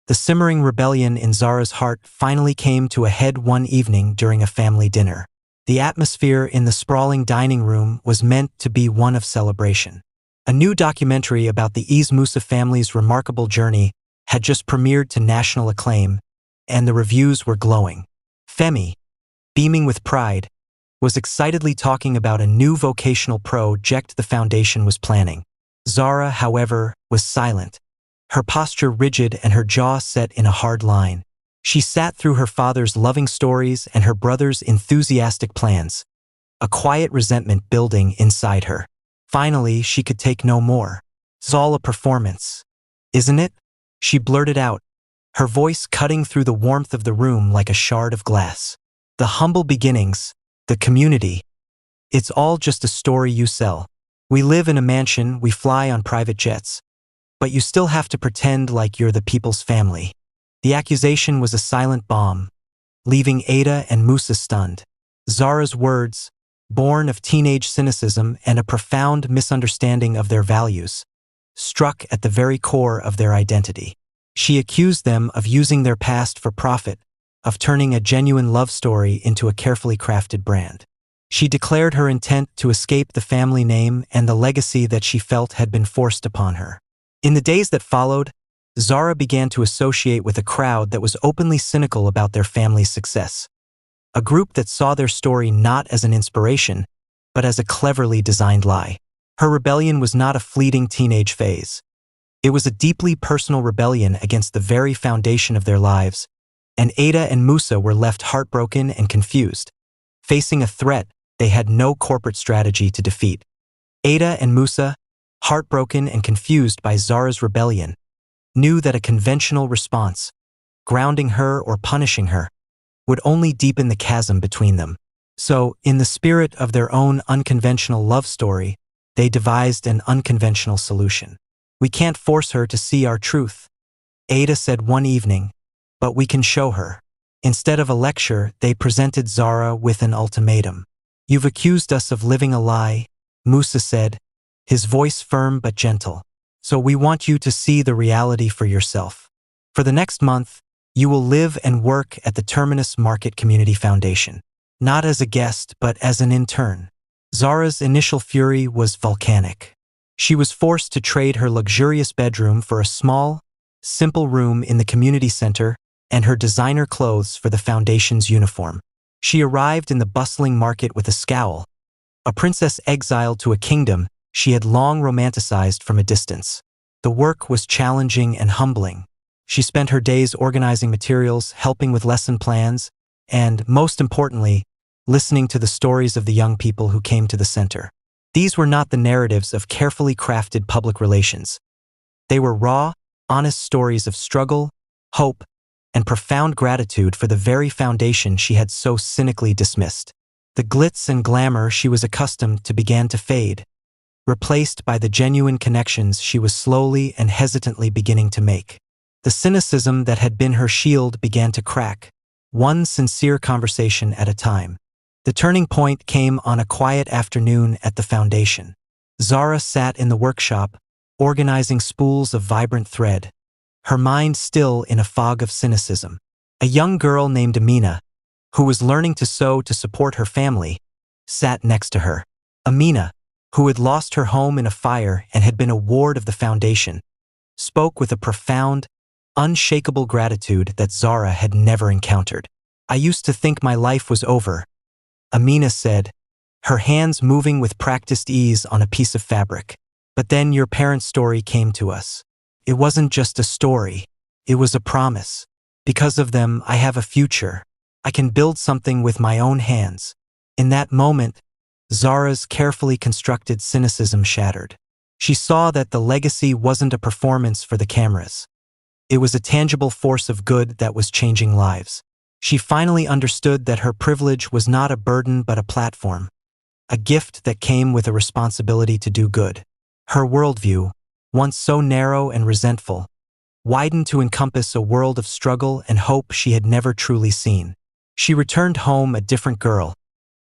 The simmering rebellion in Zara's heart finally came to a head one evening during a family dinner. The atmosphere in the sprawling dining room was meant to be one of celebration. A new documentary about the Musa family's remarkable journey had just premiered to national acclaim, and the reviews were glowing. Femi, beaming with pride, was excitedly talking about a new vocational project the foundation was planning. Zara, however, was silent, her posture rigid and her jaw set in a hard line. She sat through her father's loving stories and her brother's enthusiastic plans, a quiet resentment building inside her. Finally, she could take no more. "It's all a performance, isn't it?" she blurted out, her voice cutting through the warmth of the room like a shard of glass. "The humble beginnings, the community, it's all just a story you sell. We live in a mansion, we fly on private jets, but you still have to pretend like you're the people's family." The accusation was a silent bomb, leaving Ada and Musa stunned. Zara's words, born of teenage cynicism and a profound misunderstanding of their values, struck at the very core of their identity. She accused them of using their past for profit, of turning a genuine love story into a carefully crafted brand. She declared her intent to escape the family name and the legacy that she felt had been forced upon her. In the days that followed, Zara began to associate with a crowd that was openly cynical about their family's success, a group that saw their story not as an inspiration, but as a cleverly designed lie. Her rebellion was not a fleeting teenage phase. It was a deeply personal rebellion against the very foundation of their lives, and Ada and Musa were left heartbroken and confused, facing a threat they had no corporate strategy to defeat. Ada and Musa, heartbroken and confused by Zara's rebellion, knew that a conventional response, grounding her or punishing her, would only deepen the chasm between them. So, in the spirit of their own unconventional love story, they devised an unconventional solution. "We can't force her to see our truth," Ada said one evening, "but we can show her." Instead of a lecture, they presented Zara with an ultimatum. "You've accused us of living a lie," Musa said, his voice firm but gentle. "So we want you to see the reality for yourself. For the next month, you will live and work at the Terminus Market Community Foundation, not as a guest but as an intern." Zara's initial fury was volcanic. She was forced to trade her luxurious bedroom for a small, simple room in the community center and her designer clothes for the foundation's uniform. She arrived in the bustling market with a scowl, a princess exiled to a kingdom she had long romanticized from a distance. The work was challenging and humbling. She spent her days organizing materials, helping with lesson plans, and, most importantly, listening to the stories of the young people who came to the center. These were not the narratives of carefully crafted public relations. They were raw, honest stories of struggle, hope, and profound gratitude for the very foundation she had so cynically dismissed. The glitz and glamour she was accustomed to began to fade, replaced by the genuine connections she was slowly and hesitantly beginning to make. The cynicism that had been her shield began to crack, one sincere conversation at a time. The turning point came on a quiet afternoon at the foundation. Zara sat in the workshop, organizing spools of vibrant thread, her mind still in a fog of cynicism. A young girl named Amina, who was learning to sew to support her family, sat next to her. Amina, who had lost her home in a fire and had been a ward of the foundation, spoke with a profound, unshakable gratitude that Zara had never encountered. "I used to think my life was over," Amina said, her hands moving with practiced ease on a piece of fabric. "But then your parents' story came to us. It wasn't just a story, it was a promise. Because of them, I have a future. I can build something with my own hands." In that moment, Zara's carefully constructed cynicism shattered. She saw that the legacy wasn't a performance for the cameras. It was a tangible force of good that was changing lives. She finally understood that her privilege was not a burden but a platform, a gift that came with a responsibility to do good. Her worldview, once so narrow and resentful, widened to encompass a world of struggle and hope she had never truly seen. She returned home a different girl,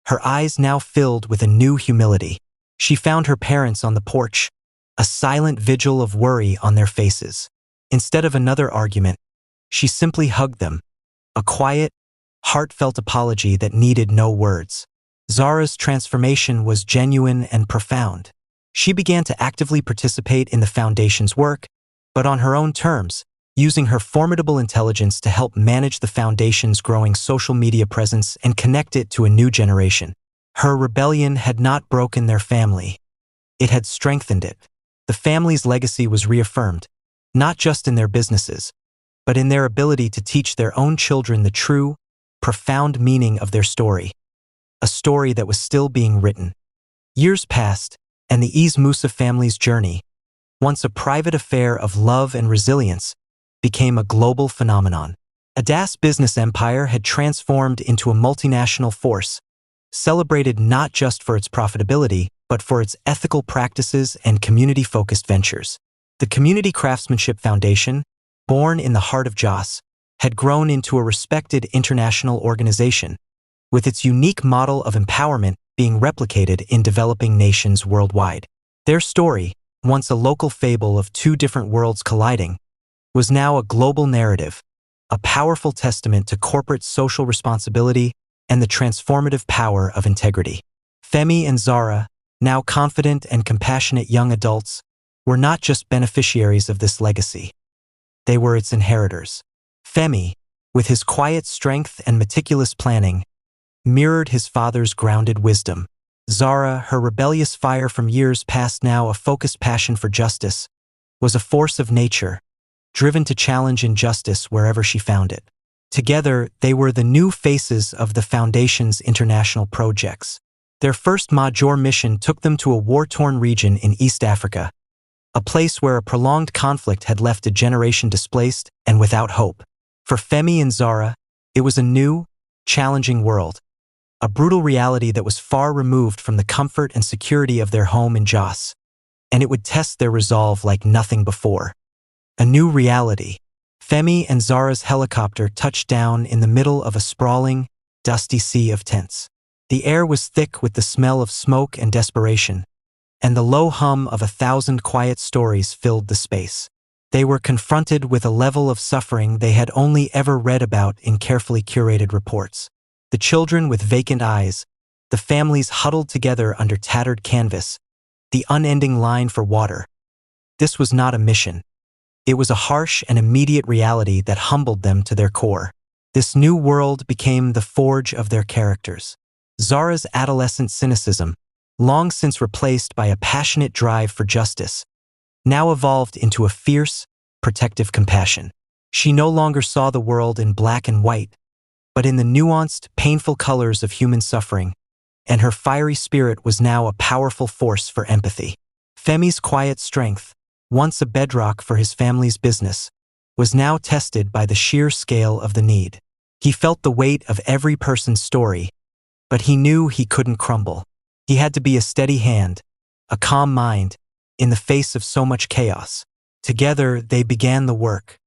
her eyes now filled with a new humility. She found her parents on the porch, a silent vigil of worry on their faces. Instead of another argument, she simply hugged them, a quiet, heartfelt apology that needed no words. Zara's transformation was genuine and profound. She began to actively participate in the foundation's work, but on her own terms, using her formidable intelligence to help manage the foundation's growing social media presence and connect it to a new generation. Her rebellion had not broken their family. It had strengthened it. The family's legacy was reaffirmed, not just in their businesses, but in their ability to teach their own children the true, profound meaning of their story. A story that was still being written. Years passed, and the Eaz Musa family's journey, once a private affair of love and resilience, became a global phenomenon. Ada's business empire had transformed into a multinational force, celebrated not just for its profitability, but for its ethical practices and community-focused ventures. The Community Craftsmanship Foundation, born in the heart of Jos, had grown into a respected international organization, with its unique model of empowerment being replicated in developing nations worldwide. Their story, once a local fable of two different worlds colliding, was now a global narrative, a powerful testament to corporate social responsibility and the transformative power of integrity. Femi and Zara, now confident and compassionate young adults, were not just beneficiaries of this legacy. They were its inheritors. Femi, with his quiet strength and meticulous planning, mirrored his father's grounded wisdom. Zara, her rebellious fire from years past now a focused passion for justice, was a force of nature, driven to challenge injustice wherever she found it. Together, they were the new faces of the Foundation's international projects. Their first major mission took them to a war-torn region in East Africa, a place where a prolonged conflict had left a generation displaced and without hope. For Femi and Zara, it was a new, challenging world, a brutal reality that was far removed from the comfort and security of their home in Jos, and it would test their resolve like nothing before. A new reality. Femi and Zara's helicopter touched down in the middle of a sprawling, dusty sea of tents. The air was thick with the smell of smoke and desperation, and the low hum of 1,000 quiet stories filled the space. They were confronted with a level of suffering they had only ever read about in carefully curated reports. The children with vacant eyes, the families huddled together under tattered canvas, the unending line for water. This was not a mission. It was a harsh and immediate reality that humbled them to their core. This new world became the forge of their characters. Zara's adolescent cynicism, long since replaced by a passionate drive for justice, now evolved into a fierce, protective compassion. She no longer saw the world in black and white, but in the nuanced, painful colors of human suffering, and her fiery spirit was now a powerful force for empathy. Femi's quiet strength, once a bedrock for his family's business, was now tested by the sheer scale of the need. He felt the weight of every person's story, but he knew he couldn't crumble. He had to be a steady hand, a calm mind, in the face of so much chaos. Together, they began the work.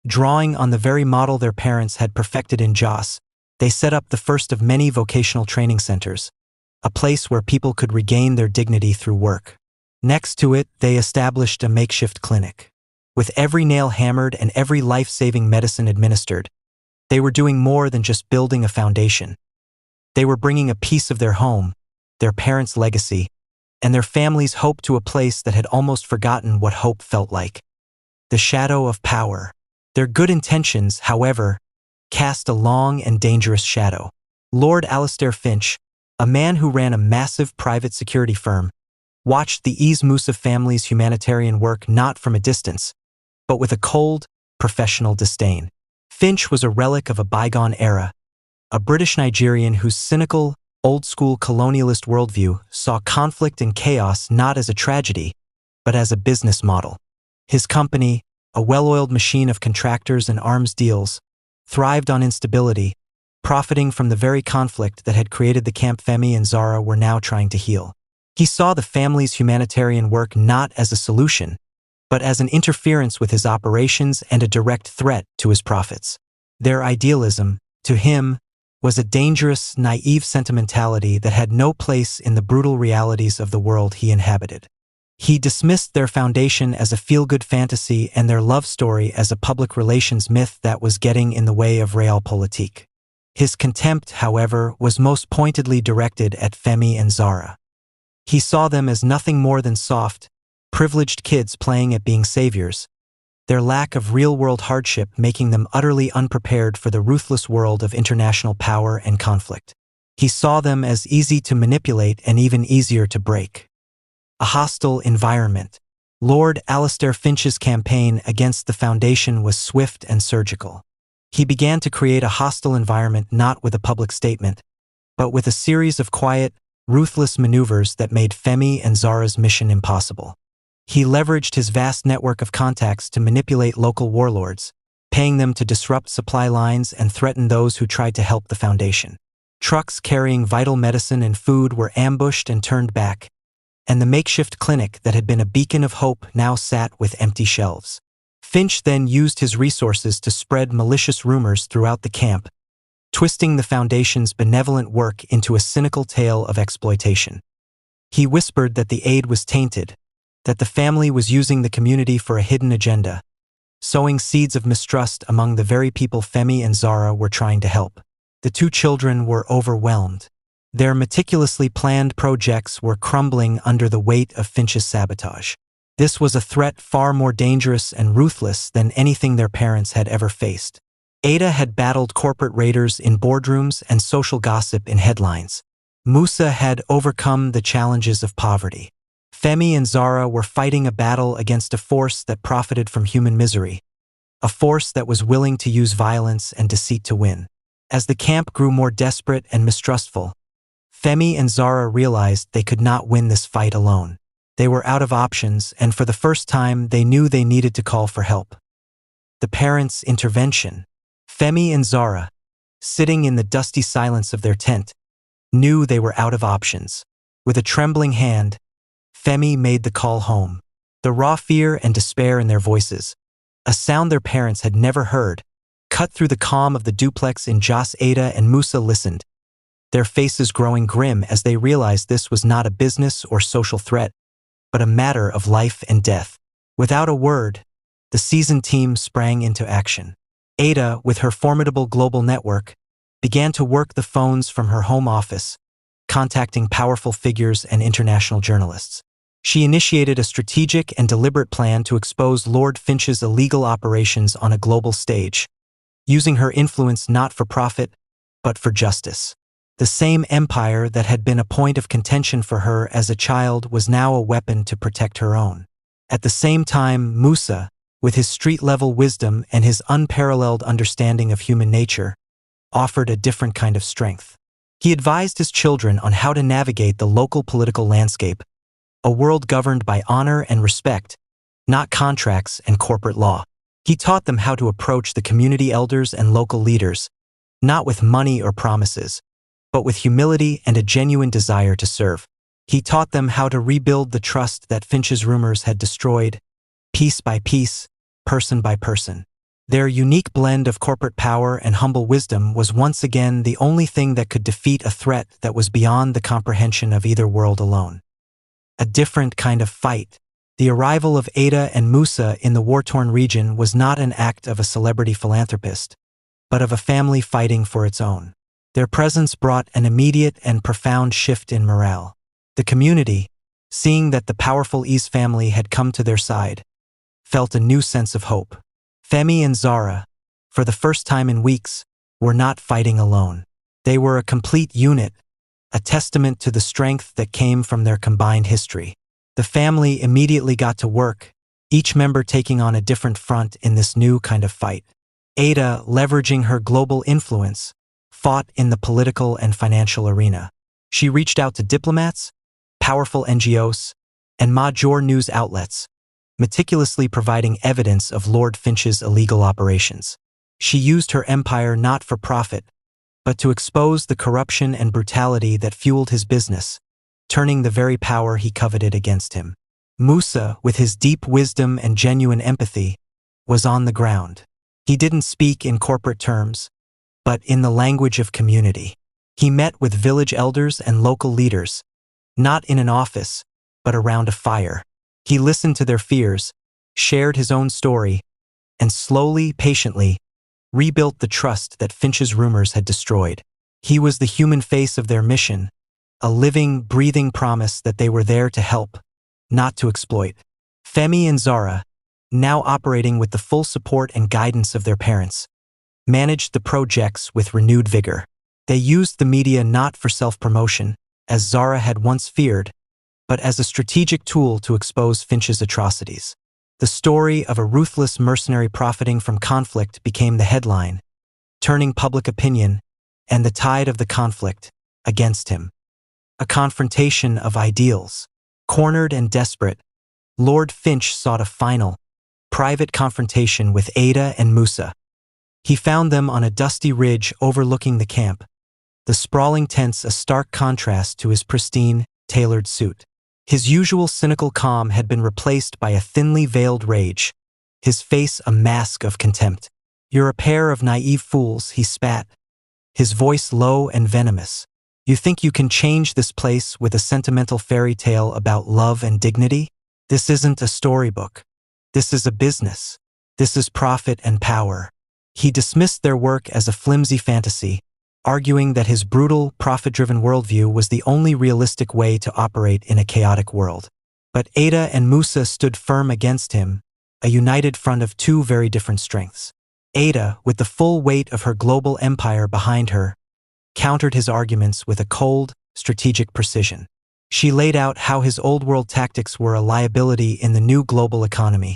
Drawing on the very model their parents had perfected in Jos, they set up the first of many vocational training centers, a place where people could regain their dignity through work. Next to it, they established a makeshift clinic. With every nail hammered and every life-saving medicine administered, they were doing more than just building a foundation. They were bringing a piece of their home, their parents' legacy, and their family's hope to a place that had almost forgotten what hope felt like. The shadow of power. Their good intentions, however, cast a long and dangerous shadow. Lord Alistair Finch, a man who ran a massive private security firm, watched the Eaz Musa family's humanitarian work not from a distance, but with a cold, professional disdain. Finch was a relic of a bygone era, a British Nigerian whose cynical, old-school colonialist worldview, saw conflict and chaos not as a tragedy, but as a business model. His company, a well-oiled machine of contractors and arms deals, thrived on instability, profiting from the very conflict that had created the camp Femi and Zara were now trying to heal. He saw the family's humanitarian work not as a solution, but as an interference with his operations and a direct threat to his profits. Their idealism, to him, was a dangerous, naive sentimentality that had no place in the brutal realities of the world he inhabited. He dismissed their foundation as a feel-good fantasy and their love story as a public relations myth that was getting in the way of realpolitik. His contempt, however, was most pointedly directed at Femi and Zara. He saw them as nothing more than soft, privileged kids playing at being saviors, their lack of real-world hardship making them utterly unprepared for the ruthless world of international power and conflict. He saw them as easy to manipulate and even easier to break. A hostile environment. Lord Alastair Finch's campaign against the Foundation was swift and surgical. He began to create a hostile environment not with a public statement, but with a series of quiet, ruthless maneuvers that made Femi and Zara's mission impossible. He leveraged his vast network of contacts to manipulate local warlords, paying them to disrupt supply lines and threaten those who tried to help the Foundation. Trucks carrying vital medicine and food were ambushed and turned back, and the makeshift clinic that had been a beacon of hope now sat with empty shelves. Finch then used his resources to spread malicious rumors throughout the camp, twisting the Foundation's benevolent work into a cynical tale of exploitation. He whispered that the aid was tainted, that the family was using the community for a hidden agenda, sowing seeds of mistrust among the very people Femi and Zara were trying to help. The two children were overwhelmed. Their meticulously planned projects were crumbling under the weight of Finch's sabotage. This was a threat far more dangerous and ruthless than anything their parents had ever faced. Ada had battled corporate raiders in boardrooms and social gossip in headlines. Musa had overcome the challenges of poverty. Femi and Zara were fighting a battle against a force that profited from human misery, a force that was willing to use violence and deceit to win. As the camp grew more desperate and mistrustful, Femi and Zara realized they could not win this fight alone. They were out of options, and for the first time, they knew they needed to call for help. The parents' intervention. Femi and Zara, sitting in the dusty silence of their tent, knew they were out of options. With a trembling hand, Femi made the call home. The raw fear and despair in their voices, a sound their parents had never heard, cut through the calm of the duplex in Jos. Ada and Musa listened, their faces growing grim as they realized this was not a business or social threat, but a matter of life and death. Without a word, the seasoned team sprang into action. Ada, with her formidable global network, began to work the phones from her home office, contacting powerful figures and international journalists. She initiated a strategic and deliberate plan to expose Lord Finch's illegal operations on a global stage, using her influence not for profit, but for justice. The same empire that had been a point of contention for her as a child was now a weapon to protect her own. At the same time, Musa, with his street-level wisdom and his unparalleled understanding of human nature, offered a different kind of strength. He advised his children on how to navigate the local political landscape, a world governed by honor and respect, not contracts and corporate law. He taught them how to approach the community elders and local leaders, not with money or promises, but with humility and a genuine desire to serve. He taught them how to rebuild the trust that Finch's rumors had destroyed, piece by piece, person by person. Their unique blend of corporate power and humble wisdom was once again the only thing that could defeat a threat that was beyond the comprehension of either world alone. A different kind of fight. The arrival of Ada and Musa in the war-torn region was not an act of a celebrity philanthropist, but of a family fighting for its own. Their presence brought an immediate and profound shift in morale. The community, seeing that the powerful Ease family had come to their side, felt a new sense of hope. Femi and Zara, for the first time in weeks, were not fighting alone. They were a complete unit, a testament to the strength that came from their combined history. The family immediately got to work, each member taking on a different front in this new kind of fight. Ada, leveraging her global influence, fought in the political and financial arena. She reached out to diplomats, powerful NGOs, and major news outlets, meticulously providing evidence of Lord Finch's illegal operations. She used her empire not for profit, but to expose the corruption and brutality that fueled his business, turning the very power he coveted against him. Musa, with his deep wisdom and genuine empathy, was on the ground. He didn't speak in corporate terms, but in the language of community. He met with village elders and local leaders, not in an office, but around a fire. He listened to their fears, shared his own story, and slowly, patiently, rebuilt the trust that Finch's rumors had destroyed. He was the human face of their mission, a living, breathing promise that they were there to help, not to exploit. Femi and Zara, now operating with the full support and guidance of their parents, managed the projects with renewed vigor. They used the media not for self-promotion, as Zara had once feared, but as a strategic tool to expose Finch's atrocities. The story of a ruthless mercenary profiting from conflict became the headline, turning public opinion and the tide of the conflict against him. A confrontation of ideals. Cornered and desperate, Lord Finch sought a final, private confrontation with Ada and Musa. He found them on a dusty ridge overlooking the camp, the sprawling tents a stark contrast to his pristine, tailored suit. His usual cynical calm had been replaced by a thinly veiled rage, his face a mask of contempt. "You're a pair of naive fools," he spat, his voice low and venomous. "You think you can change this place with a sentimental fairy tale about love and dignity? This isn't a storybook. This is a business. This is profit and power." He dismissed their work as a flimsy fantasy, arguing that his brutal, profit-driven worldview was the only realistic way to operate in a chaotic world. But Ada and Musa stood firm against him, a united front of two very different strengths. Ada, with the full weight of her global empire behind her, countered his arguments with a cold, strategic precision. She laid out how his old-world tactics were a liability in the new global economy,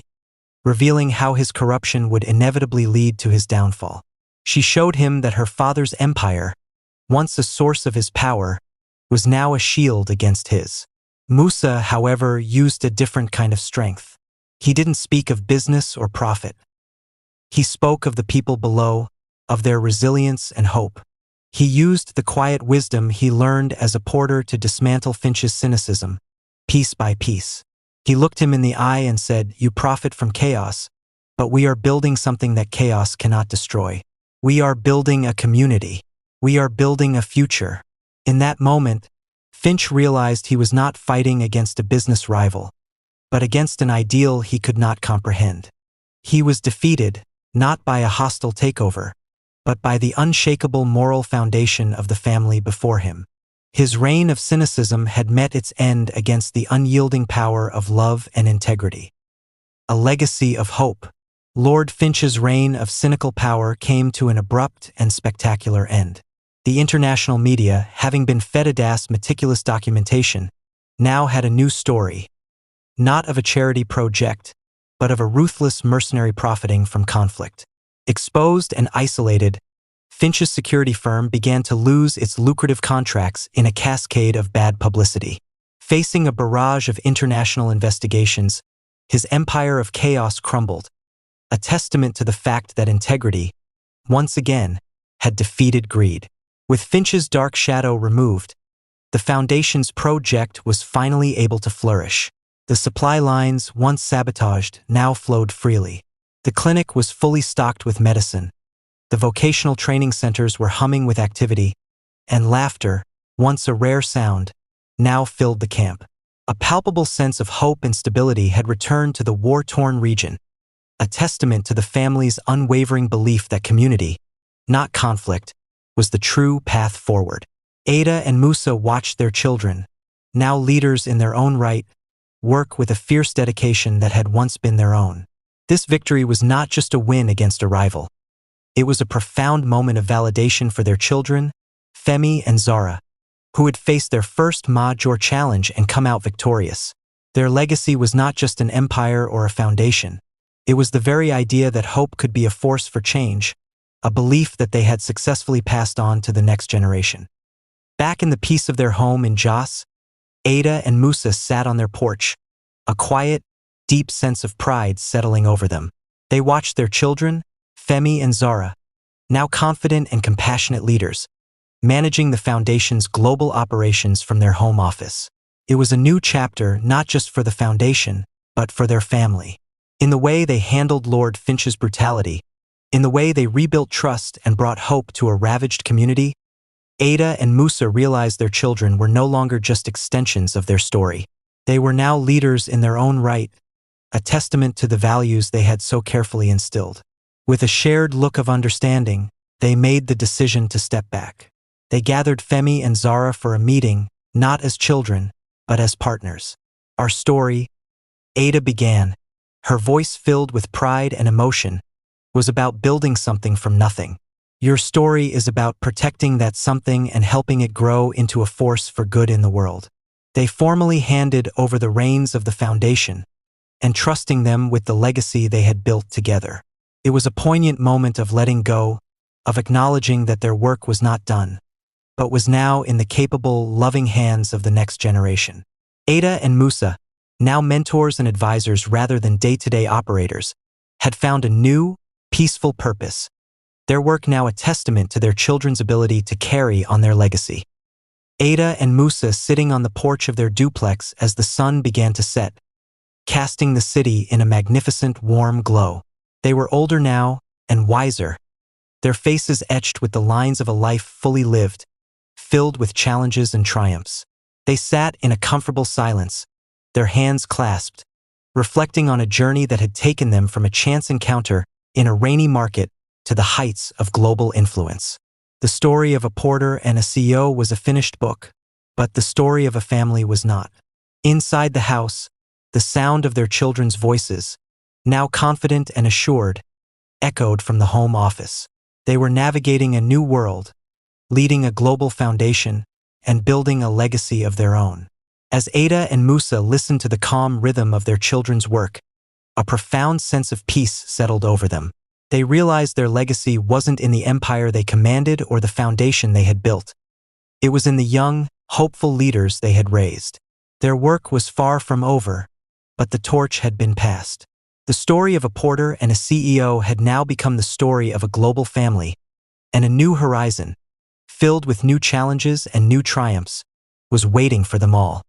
revealing how his corruption would inevitably lead to his downfall. She showed him that her father's empire, once a source of his power, was now a shield against his. Musa, however, used a different kind of strength. He didn't speak of business or profit. He spoke of the people below, of their resilience and hope. He used the quiet wisdom he learned as a porter to dismantle Finch's cynicism, piece by piece. He looked him in the eye and said, "You profit from chaos, but we are building something that chaos cannot destroy. We are building a community. We are building a future." In that moment, Finch realized he was not fighting against a business rival, but against an ideal he could not comprehend. He was defeated, not by a hostile takeover, but by the unshakable moral foundation of the family before him. His reign of cynicism had met its end against the unyielding power of love and integrity. A legacy of hope. Lord Finch's reign of cynical power came to an abrupt and spectacular end. The international media, having been fed Ada's meticulous documentation, now had a new story, not of a charity project, but of a ruthless mercenary profiting from conflict. Exposed and isolated, Finch's security firm began to lose its lucrative contracts in a cascade of bad publicity. Facing a barrage of international investigations, his empire of chaos crumbled, a testament to the fact that integrity, once again, had defeated greed. With Finch's dark shadow removed, the Foundation's project was finally able to flourish. The supply lines, once sabotaged, now flowed freely. The clinic was fully stocked with medicine. The vocational training centers were humming with activity, and laughter, once a rare sound, now filled the camp. A palpable sense of hope and stability had returned to the war-torn region, a testament to the family's unwavering belief that community, not conflict, was the true path forward. Ada and Musa watched their children, now leaders in their own right, work with a fierce dedication that had once been their own. This victory was not just a win against a rival. It was a profound moment of validation for their children, Femi and Zara, who had faced their first major challenge and come out victorious. Their legacy was not just an empire or a foundation. It was the very idea that hope could be a force for change, a belief that they had successfully passed on to the next generation. Back in the peace of their home in Jos, Ada and Musa sat on their porch, a quiet, deep sense of pride settling over them. They watched their children, Femi and Zara, now confident and compassionate leaders, managing the foundation's global operations from their home office. It was a new chapter not just for the foundation, but for their family. In the way they handled Lord Finch's brutality, in the way they rebuilt trust and brought hope to a ravaged community, Ada and Musa realized their children were no longer just extensions of their story. They were now leaders in their own right, a testament to the values they had so carefully instilled. With a shared look of understanding, they made the decision to step back. They gathered Femi and Zara for a meeting, not as children, but as partners. Our story, Ada began, her voice filled with pride and emotion, was about building something from nothing. Your story is about protecting that something and helping it grow into a force for good in the world. They formally handed over the reins of the foundation, entrusting them with the legacy they had built together. It was a poignant moment of letting go, of acknowledging that their work was not done, but was now in the capable, loving hands of the next generation. Ada and Musa, now mentors and advisors rather than day-to-day operators, had found a new, peaceful purpose, their work now a testament to their children's ability to carry on their legacy. Ada and Musa sitting on the porch of their duplex as the sun began to set, casting the city in a magnificent, warm glow. They were older now and wiser, their faces etched with the lines of a life fully lived, filled with challenges and triumphs. They sat in a comfortable silence, their hands clasped, reflecting on a journey that had taken them from a chance encounter in a rainy market to the heights of global influence. The story of a porter and a CEO was a finished book, but the story of a family was not. Inside the house, the sound of their children's voices, now confident and assured, echoed from the home office. They were navigating a new world, leading a global foundation, and building a legacy of their own. As Ada and Musa listened to the calm rhythm of their children's work, a profound sense of peace settled over them. They realized their legacy wasn't in the empire they commanded or the foundation they had built. It was in the young, hopeful leaders they had raised. Their work was far from over, but the torch had been passed. The story of a porter and a CEO had now become the story of a global family, and a new horizon, filled with new challenges and new triumphs, was waiting for them all.